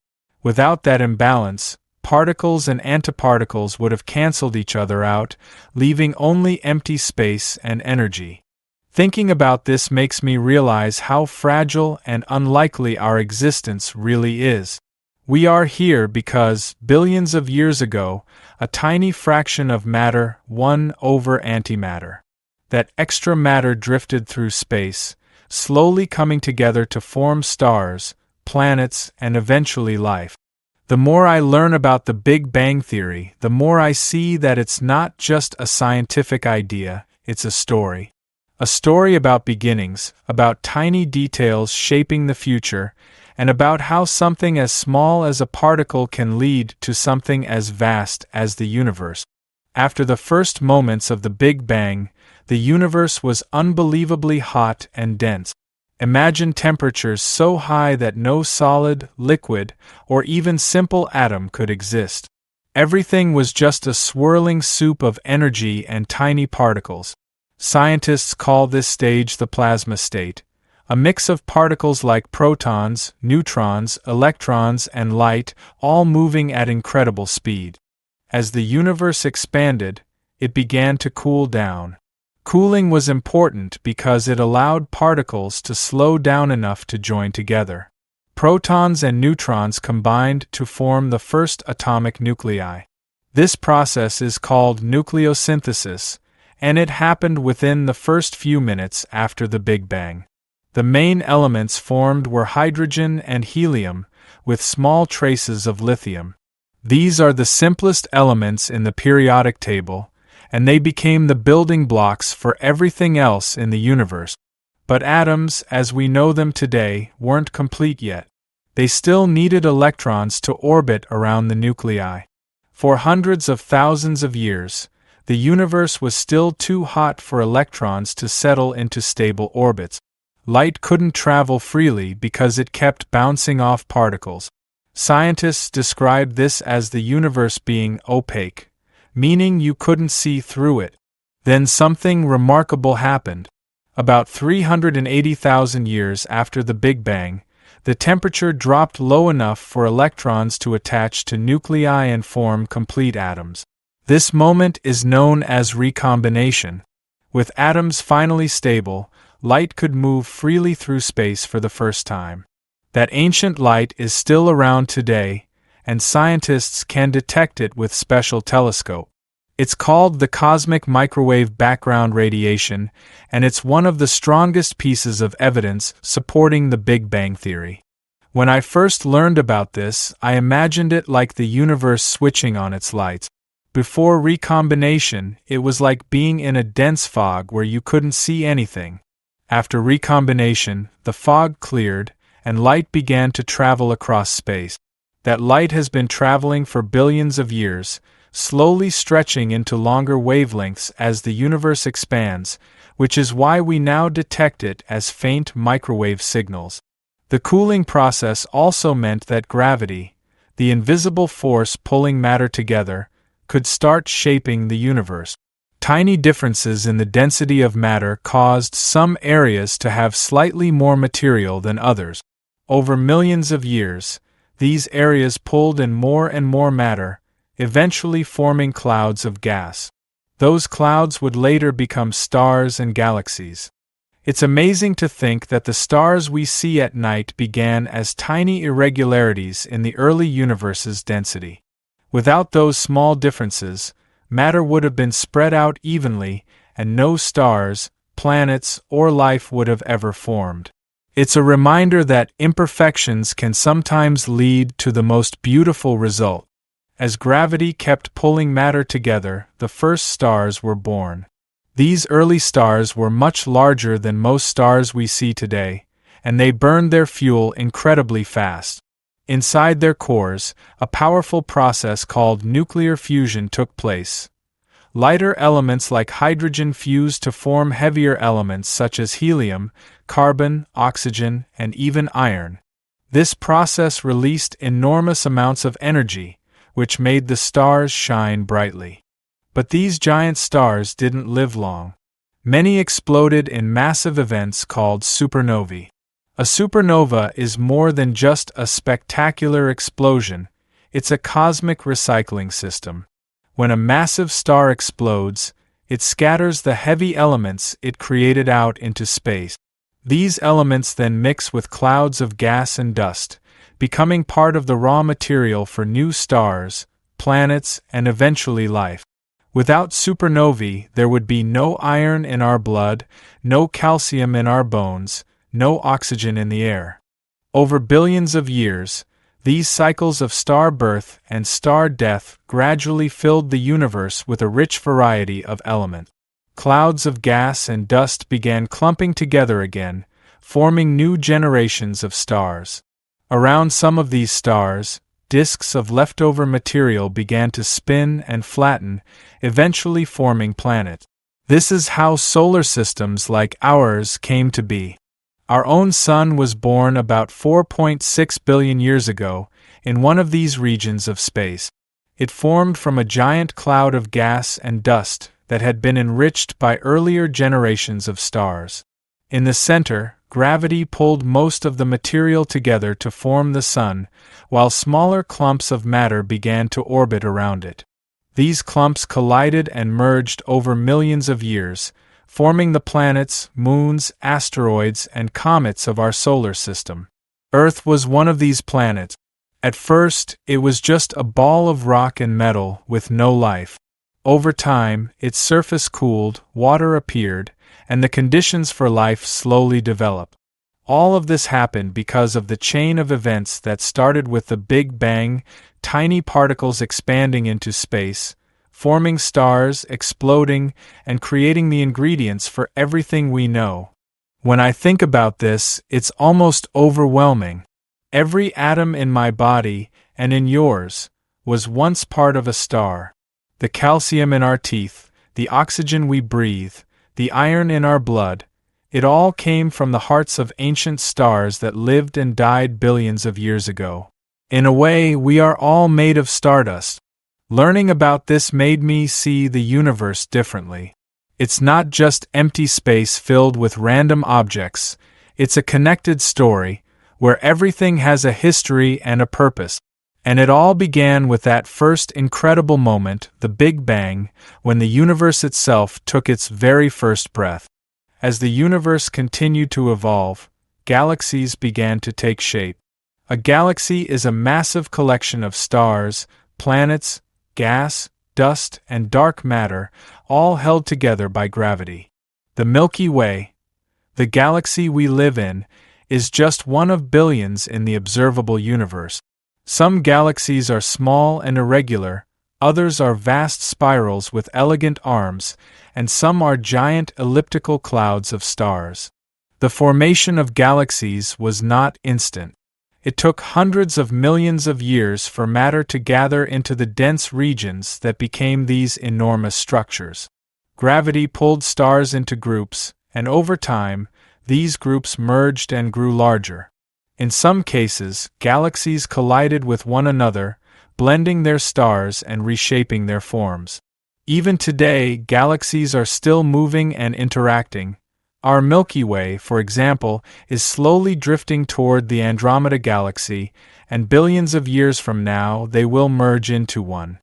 Without that imbalance, particles and antiparticles would have cancelled each other out, leaving only empty space and energy. Thinking about this makes me realize how fragile and unlikely our existence really is. We are here because, billions of years ago, a tiny fraction of matter won over antimatter. That extra matter drifted through space, slowly coming together to form stars, planets, and eventually life. The more I learn about the Big Bang Theory, the more I see that it's not just a scientific idea, it's a story. A story about beginnings, about tiny details shaping the future, and about how something as small as a particle can lead to something as vast as the universe. After the first moments of the Big Bang, the universe was unbelievably hot and dense. Imagine temperatures so high that no solid, liquid, or even simple atom could exist. Everything was just a swirling soup of energy and tiny particles. Scientists call this stage the plasma state, a mix of particles like protons, neutrons, electrons, and light, all moving at incredible speed. As the universe expanded, it began to cool down. Cooling was important because it allowed particles to slow down enough to join together. Protons and neutrons combined to form the first atomic nuclei. This process is called nucleosynthesis, and it happened within the first few minutes after the Big Bang. The main elements formed were hydrogen and helium, with small traces of lithium. These are the simplest elements in the periodic table, and they became the building blocks for everything else in the universe. But atoms, as we know them today, weren't complete yet. They still needed electrons to orbit around the nuclei. For hundreds of thousands of years, the universe was still too hot for electrons to settle into stable orbits. Light couldn't travel freely because it kept bouncing off particles. Scientists describe this as the universe being opaque, meaning you couldn't see through it. Then something remarkable happened. About 380,000 years after the Big Bang, the temperature dropped low enough for electrons to attach to nuclei and form complete atoms. This moment is known as recombination. With atoms finally stable, light could move freely through space for the first time. That ancient light is still around today, and scientists can detect it with special telescopes. It's called the cosmic microwave background radiation, and it's one of the strongest pieces of evidence supporting the Big Bang Theory. When I first learned about this, I imagined it like the universe switching on its lights. Before recombination, it was like being in a dense fog where you couldn't see anything. After recombination, the fog cleared, and light began to travel across space. That light has been traveling for billions of years, slowly stretching into longer wavelengths as the universe expands, which is why we now detect it as faint microwave signals. The cooling process also meant that gravity, the invisible force pulling matter together, could start shaping the universe. Tiny differences in the density of matter caused some areas to have slightly more material than others. Over millions of years, these areas pulled in more and more matter, eventually forming clouds of gas. Those clouds would later become stars and galaxies. It's amazing to think that the stars we see at night began as tiny irregularities in the early universe's density. Without those small differences, matter would have been spread out evenly, and no stars, planets, or life would have ever formed. It's a reminder that imperfections can sometimes lead to the most beautiful result. As gravity kept pulling matter together, the first stars were born. These early stars were much larger than most stars we see today, and they burned their fuel incredibly fast. Inside their cores, a powerful process called nuclear fusion took place. Lighter elements like hydrogen fused to form heavier elements such as helium, carbon, oxygen, and even iron. This process released enormous amounts of energy, which made the stars shine brightly. But these giant stars didn't live long. Many exploded in massive events called supernovae. A supernova is more than just a spectacular explosion, it's a cosmic recycling system. When a massive star explodes, it scatters the heavy elements it created out into space. These elements then mix with clouds of gas and dust, becoming part of the raw material for new stars, planets, and eventually life. Without supernovae, there would be no iron in our blood, no calcium in our bones, no oxygen in the air. Over billions of years, these cycles of star birth and star death gradually filled the universe with a rich variety of elements. Clouds of gas and dust began clumping together again, forming new generations of stars. Around some of these stars, disks of leftover material began to spin and flatten, eventually forming planets. This is how solar systems like ours came to be. Our own sun was born about 4.6 billion years ago in one of these regions of space. It formed from a giant cloud of gas and dust that had been enriched by earlier generations of stars. In the center, gravity pulled most of the material together to form the sun, while smaller clumps of matter began to orbit around it. These clumps collided and merged over millions of years, forming the planets, moons, asteroids, and comets of our solar system. Earth was one of these planets. At first, it was just a ball of rock and metal with no life. Over time, its surface cooled, water appeared, and the conditions for life slowly developed. All of this happened because of the chain of events that started with the Big Bang, tiny particles expanding into space, forming stars, exploding, and creating the ingredients for everything we know. When I think about this, it's almost overwhelming. Every atom in my body, and in yours, was once part of a star. The calcium in our teeth, the oxygen we breathe, the iron in our blood, it all came from the hearts of ancient stars that lived and died billions of years ago. In a way, we are all made of stardust. Learning about this made me see the universe differently. It's not just empty space filled with random objects, it's a connected story, where everything has a history and a purpose. And it all began with that first incredible moment, the Big Bang, when the universe itself took its very first breath. As the universe continued to evolve, galaxies began to take shape. A galaxy is a massive collection of stars, planets, gas, dust, and dark matter, all held together by gravity. The Milky Way, the galaxy we live in, is just one of billions in the observable universe. Some galaxies are small and irregular, others are vast spirals with elegant arms, and some are giant elliptical clouds of stars. The formation of galaxies was not instant. It took hundreds of millions of years for matter to gather into the dense regions that became these enormous structures. Gravity pulled stars into groups, and over time, these groups merged and grew larger. In some cases, galaxies collided with one another, blending their stars and reshaping their forms. Even today, galaxies are still moving and interacting. Our Milky Way, for example, is slowly drifting toward the Andromeda Galaxy, and billions of years from now they will merge into one.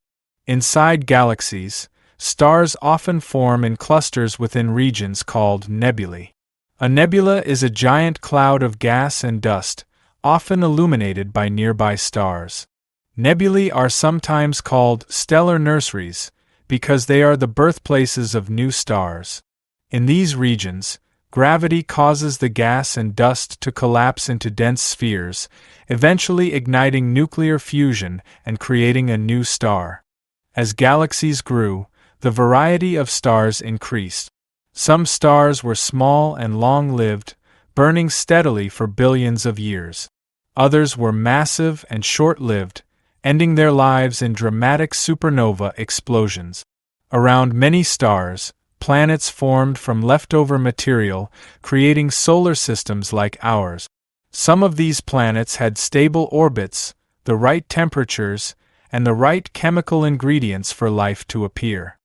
Inside galaxies, stars often form in clusters within regions called nebulae. A nebula is a giant cloud of gas and dust, often illuminated by nearby stars. Nebulae are sometimes called stellar nurseries, because they are the birthplaces of new stars. In these regions, gravity causes the gas and dust to collapse into dense spheres, eventually igniting nuclear fusion and creating a new star. As galaxies grew, the variety of stars increased. Some stars were small and long-lived, burning steadily for billions of years. Others were massive and short-lived, ending their lives in dramatic supernova explosions. Around many stars, planets formed from leftover material, creating solar systems like ours. Some of these planets had stable orbits, the right temperatures, and the right chemical ingredients for life to appear.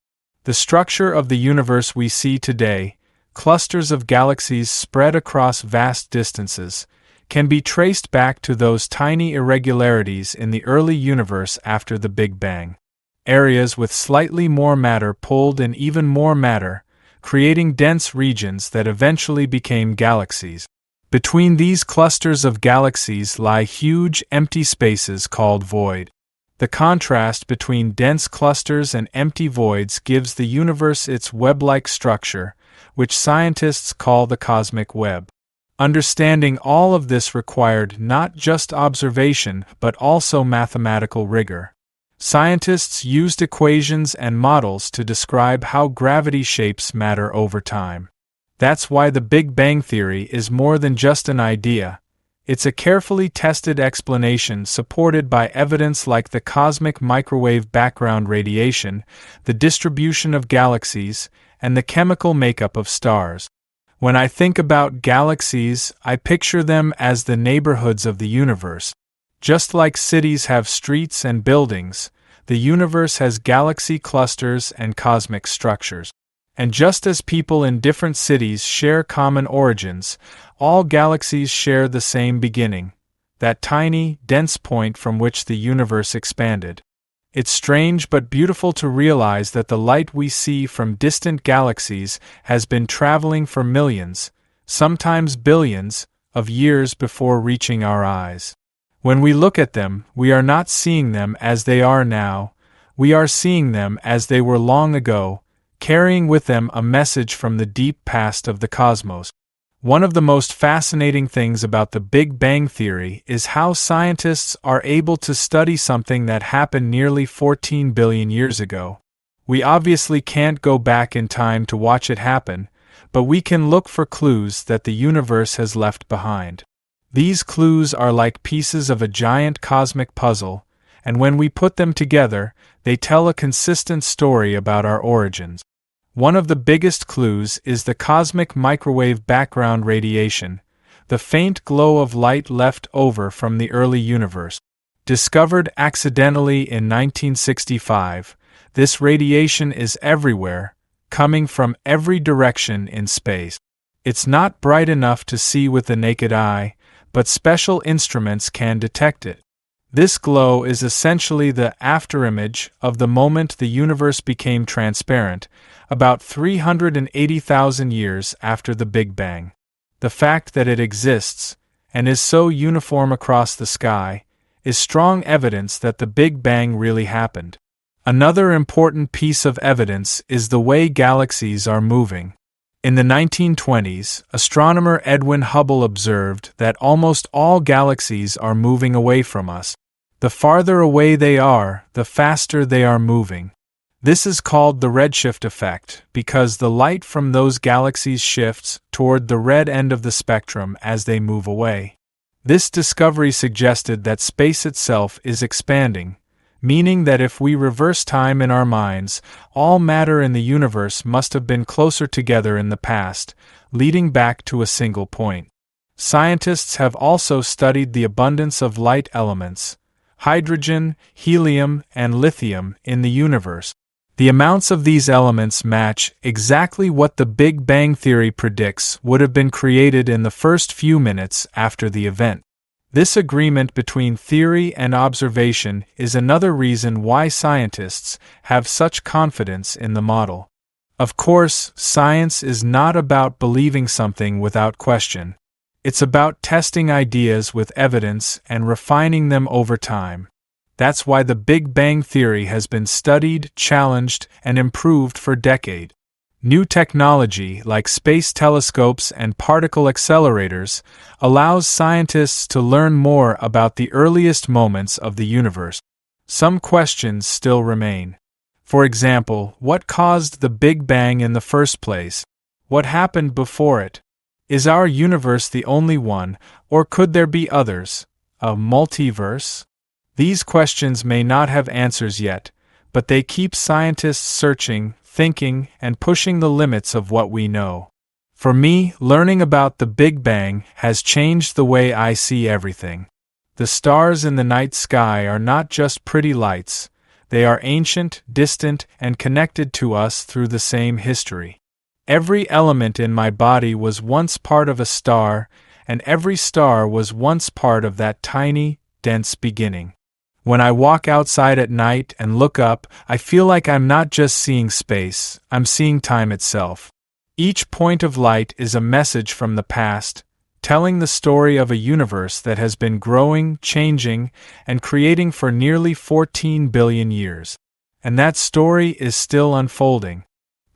The structure of the universe we see today, clusters of galaxies spread across vast distances, can be traced back to those tiny irregularities in the early universe after the Big Bang. Areas with slightly more matter pulled in even more matter, creating dense regions that eventually became galaxies. Between these clusters of galaxies lie huge empty spaces called void. The contrast between dense clusters and empty voids gives the universe its web-like structure, which scientists call the cosmic web. Understanding all of this required not just observation but also mathematical rigor. Scientists used equations and models to describe how gravity shapes matter over time. That's why the Big Bang Theory is more than just an idea. It's a carefully tested explanation supported by evidence like the cosmic microwave background radiation, the distribution of galaxies, and the chemical makeup of stars. When I think about galaxies, I picture them as the neighborhoods of the universe. Just like cities have streets and buildings, the universe has galaxy clusters and cosmic structures. And just as people in different cities share common origins, all galaxies share the same beginning, that tiny, dense point from which the universe expanded. It's strange but beautiful to realize that the light we see from distant galaxies has been traveling for millions, sometimes billions, of years before reaching our eyes. When we look at them, we are not seeing them as they are now, we are seeing them as they were long ago, carrying with them a message from the deep past of the cosmos. One of the most fascinating things about the Big Bang Theory is how scientists are able to study something that happened nearly 14 billion years ago. We obviously can't go back in time to watch it happen, but we can look for clues that the universe has left behind. These clues are like pieces of a giant cosmic puzzle, and when we put them together, they tell a consistent story about our origins. One of the biggest clues is the cosmic microwave background radiation, the faint glow of light left over from the early universe. Discovered accidentally in 1965, this radiation is everywhere, coming from every direction in space. It's not bright enough to see with the naked eye, but special instruments can detect it. This glow is essentially the afterimage of the moment the universe became transparent, about 380,000 years after the Big Bang. The fact that it exists, and is so uniform across the sky, is strong evidence that the Big Bang really happened. Another important piece of evidence is the way galaxies are moving. In the 1920s, astronomer Edwin Hubble observed that almost all galaxies are moving away from us. The farther away they are, the faster they are moving. This is called the redshift effect because the light from those galaxies shifts toward the red end of the spectrum as they move away. This discovery suggested that space itself is expanding, meaning that if we reverse time in our minds, all matter in the universe must have been closer together in the past, leading back to a single point. Scientists have also studied the abundance of light elements, hydrogen, helium, and lithium, in the universe. The amounts of these elements match exactly what the Big Bang Theory predicts would have been created in the first few minutes after the event. This agreement between theory and observation is another reason why scientists have such confidence in the model. Of course, science is not about believing something without question. It's about testing ideas with evidence and refining them over time. That's why the Big Bang Theory has been studied, challenged, and improved for decades. New technology like space telescopes and particle accelerators allows scientists to learn more about the earliest moments of the universe. Some questions still remain. For example, what caused the Big Bang in the first place? What happened before it? Is our universe the only one, or could there be others? A multiverse? These questions may not have answers yet, but they keep scientists searching, thinking, and pushing the limits of what we know. For me, learning about the Big Bang has changed the way I see everything. The stars in the night sky are not just pretty lights, they are ancient, distant, and connected to us through the same history. Every element in my body was once part of a star, and every star was once part of that tiny, dense beginning. When I walk outside at night and look up, I feel like I'm not just seeing space, I'm seeing time itself. Each point of light is a message from the past, telling the story of a universe that has been growing, changing, and creating for nearly 14 billion years. And that story is still unfolding.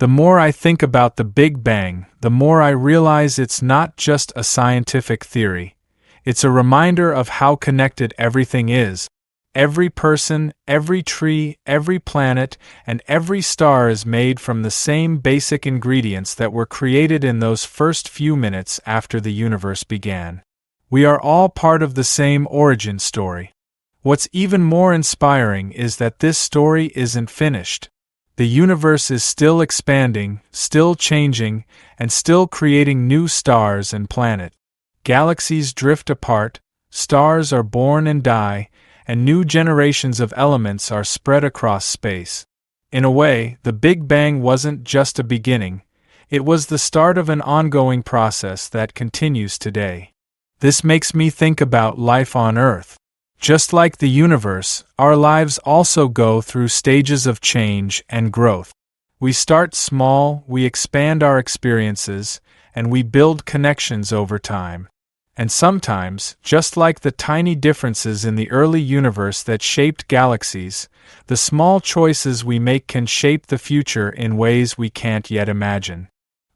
The more I think about the Big Bang, the more I realize it's not just a scientific theory. It's a reminder of how connected everything is. Every person, every tree, every planet, and every star is made from the same basic ingredients that were created in those first few minutes after the universe began. We are all part of the same origin story. What's even more inspiring is that this story isn't finished. The universe is still expanding, still changing, and still creating new stars and planets. Galaxies drift apart, stars are born and die, and new generations of elements are spread across space. In a way, the Big Bang wasn't just a beginning, it was the start of an ongoing process that continues today. This makes me think about life on Earth. Just like the universe, our lives also go through stages of change and growth. We start small, we expand our experiences, and we build connections over time. And sometimes, just like the tiny differences in the early universe that shaped galaxies, the small choices we make can shape the future in ways we can't yet imagine.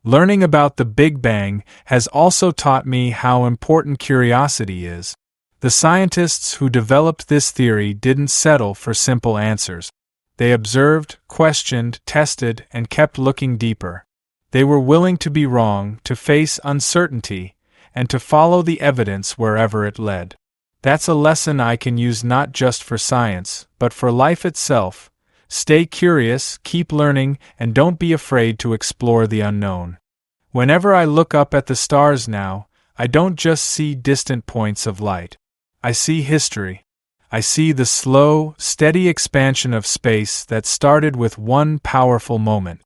Learning about the Big Bang has also taught me how important curiosity is. The scientists who developed this theory didn't settle for simple answers. They observed, questioned, tested, and kept looking deeper. They were willing to be wrong, to face uncertainty, and to follow the evidence wherever it led. That's a lesson I can use not just for science, but for life itself. Stay curious, keep learning, and don't be afraid to explore the unknown. Whenever I look up at the stars now, I don't just see distant points of light. I see history. I see the slow, steady expansion of space that started with one powerful moment.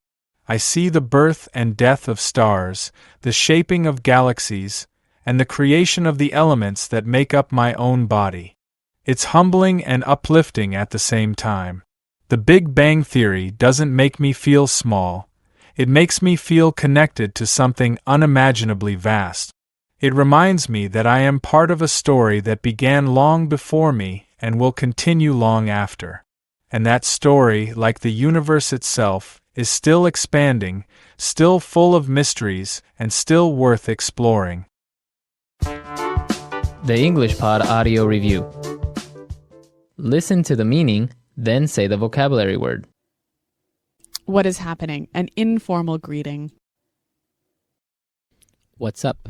I see the birth and death of stars, the shaping of galaxies, and the creation of the elements that make up my own body. It's humbling and uplifting at the same time. The Big Bang Theory doesn't make me feel small. It makes me feel connected to something unimaginably vast. It reminds me that I am part of a story that began long before me and will continue long after. And that story, like the universe itself, is still expanding, still full of mysteries, and still worth exploring. The English Pod Audio Review. Listen to the meaning, then say the vocabulary word. What is happening? An informal greeting. What's up?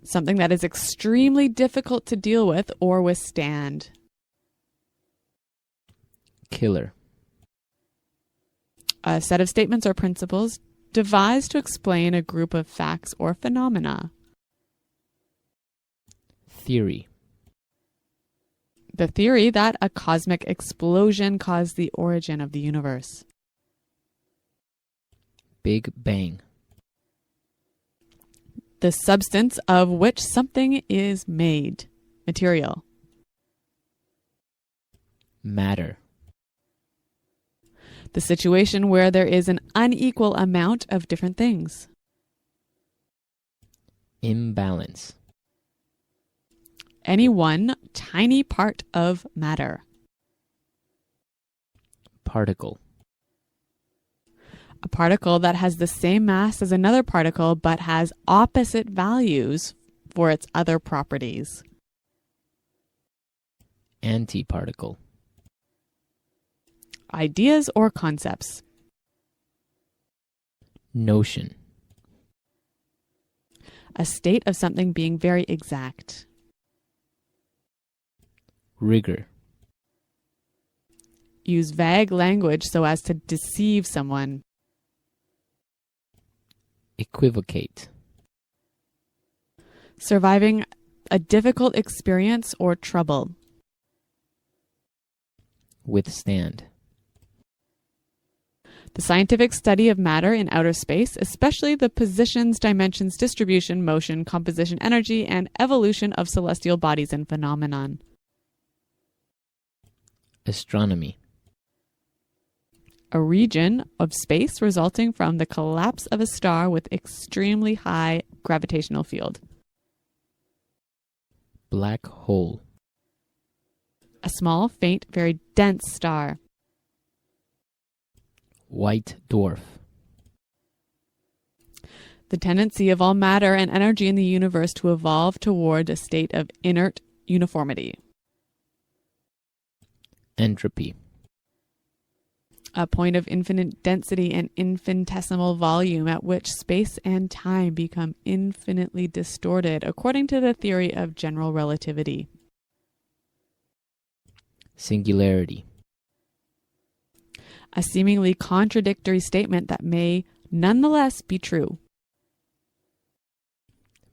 Something that is extremely difficult to deal with or withstand. Killer. A set of statements or principles devised to explain a group of facts or phenomena. Theory. The theory that a cosmic explosion caused the origin of the universe. Big Bang. The substance of which something is made. Material. Matter. The situation where there is an unequal amount of different things. Imbalance. Any one tiny part of matter. Particle. A particle that has the same mass as another particle but has opposite values for its other properties. Antiparticle. Ideas or concepts. Notion. A state of something being very exact. Rigor. Use vague language so as to deceive someone. Equivocate. Surviving a difficult experience or trouble. Withstand. The scientific study of matter in outer space, especially the positions, dimensions, distribution, motion, composition, energy, and evolution of celestial bodies and phenomenon. Astronomy. A region of space resulting from the collapse of a star with extremely high gravitational field. Black hole. A small, faint, very dense star. White dwarf. The tendency of all matter and energy in the universe to evolve toward a state of inert uniformity. Entropy. A point of infinite density and infinitesimal volume at which space and time become infinitely distorted, according to the theory of general relativity. Singularity. A seemingly contradictory statement that may nonetheless be true.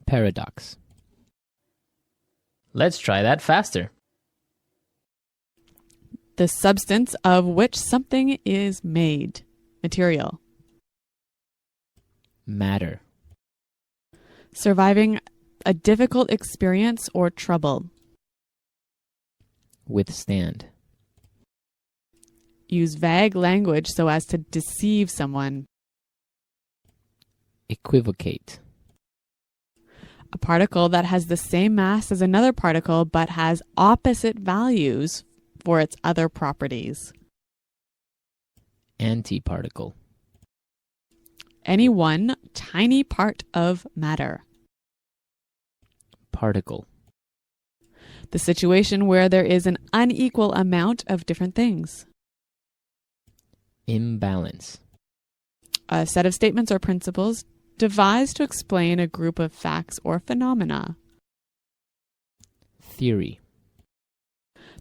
Paradox. Let's try that faster. The substance of which something is made. Material. Matter. Surviving a difficult experience or trouble. Withstand. Use vague language so as to deceive someone. Equivocate. A particle that has the same mass as another particle but has opposite values for its other properties. Antiparticle. Any one tiny part of matter. Particle. The situation where there is an unequal amount of different things. Imbalance. A set of statements or principles devised to explain a group of facts or phenomena. Theory.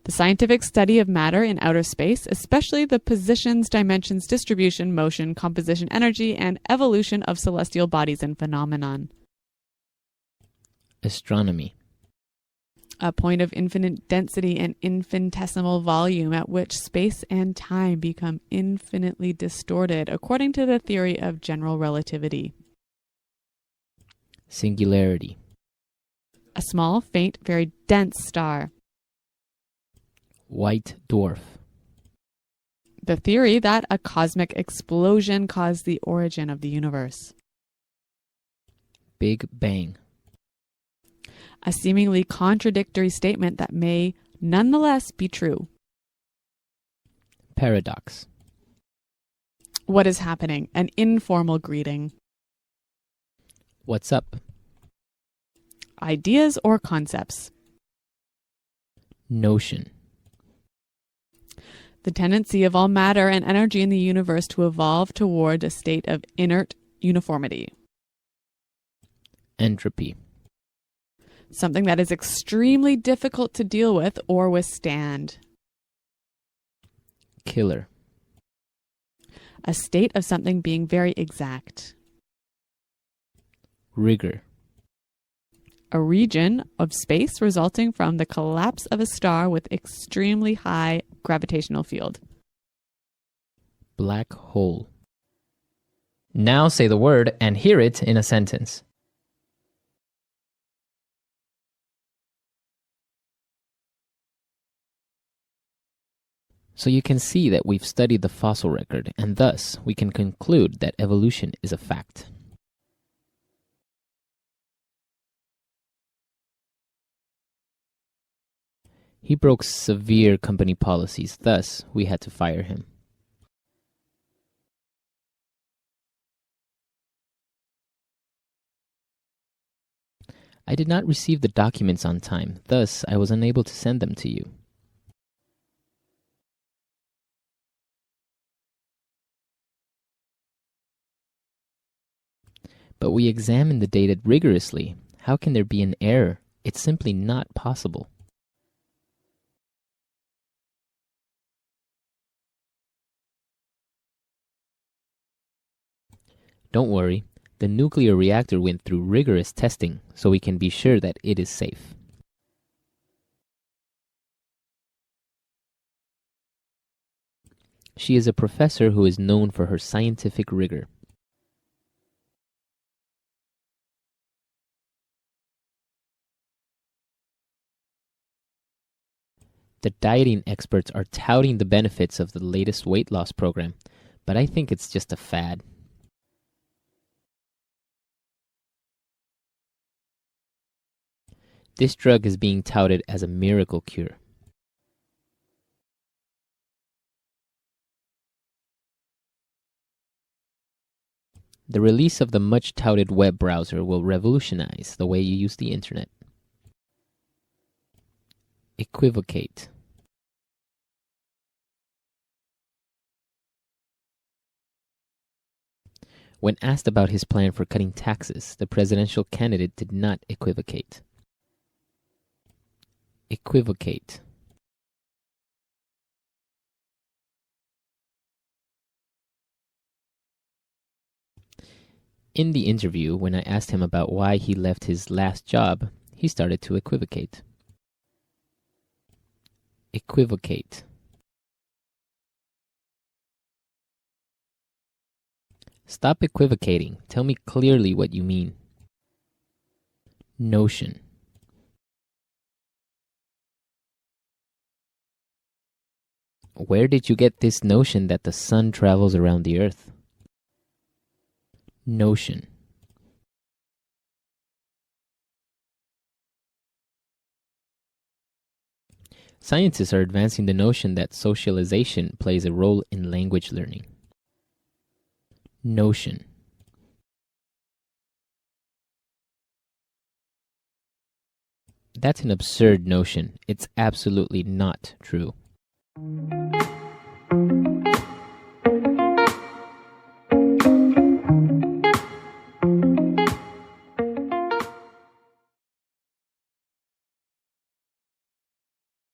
The scientific study of matter in outer space, especially the positions, dimensions, distribution, motion, composition, energy, and evolution of celestial bodies and phenomenon. Astronomy. A point of infinite density and infinitesimal volume at which space and time become infinitely distorted, according to the theory of general relativity. Singularity. A small, faint, very dense star. White dwarf. The theory that a cosmic explosion caused the origin of the universe. Big Bang. A seemingly contradictory statement that may nonetheless be true. Paradox. What is happening? An informal greeting. What's up? Ideas or concepts. Notion. The tendency of all matter and energy in the universe to evolve toward a state of inert uniformity. Entropy. Something that is extremely difficult to deal with or withstand. Killer. A state of something being very exact. Rigor. A region of space resulting from the collapse of a star with extremely high gravitational field. Black hole. Now say the word and hear it in a sentence. So you can see that we've studied the fossil record, and thus we can conclude that evolution is a fact. He broke severe company policies, thus we had to fire him. I did not receive the documents on time, thus I was unable to send them to you. But we examined the data rigorously. How can there be an error? It's simply not possible. Don't worry, the nuclear reactor went through rigorous testing, so we can be sure that it is safe. She is a professor who is known for her scientific rigor. The dieting experts are touting the benefits of the latest weight loss program, but I think it's just a fad. This drug is being touted as a miracle cure. The release of the much-touted web browser will revolutionize the way you use the internet. Equivocate. When asked about his plan for cutting taxes, the presidential candidate did not equivocate. Equivocate. In the interview, when I asked him about why he left his last job, he started to equivocate. Equivocate. Stop equivocating. Tell me clearly what you mean. Notion. Where did you get this notion that the sun travels around the earth? Notion. Scientists are advancing the notion that socialization plays a role in language learning. Notion. That's an absurd notion. It's absolutely not true.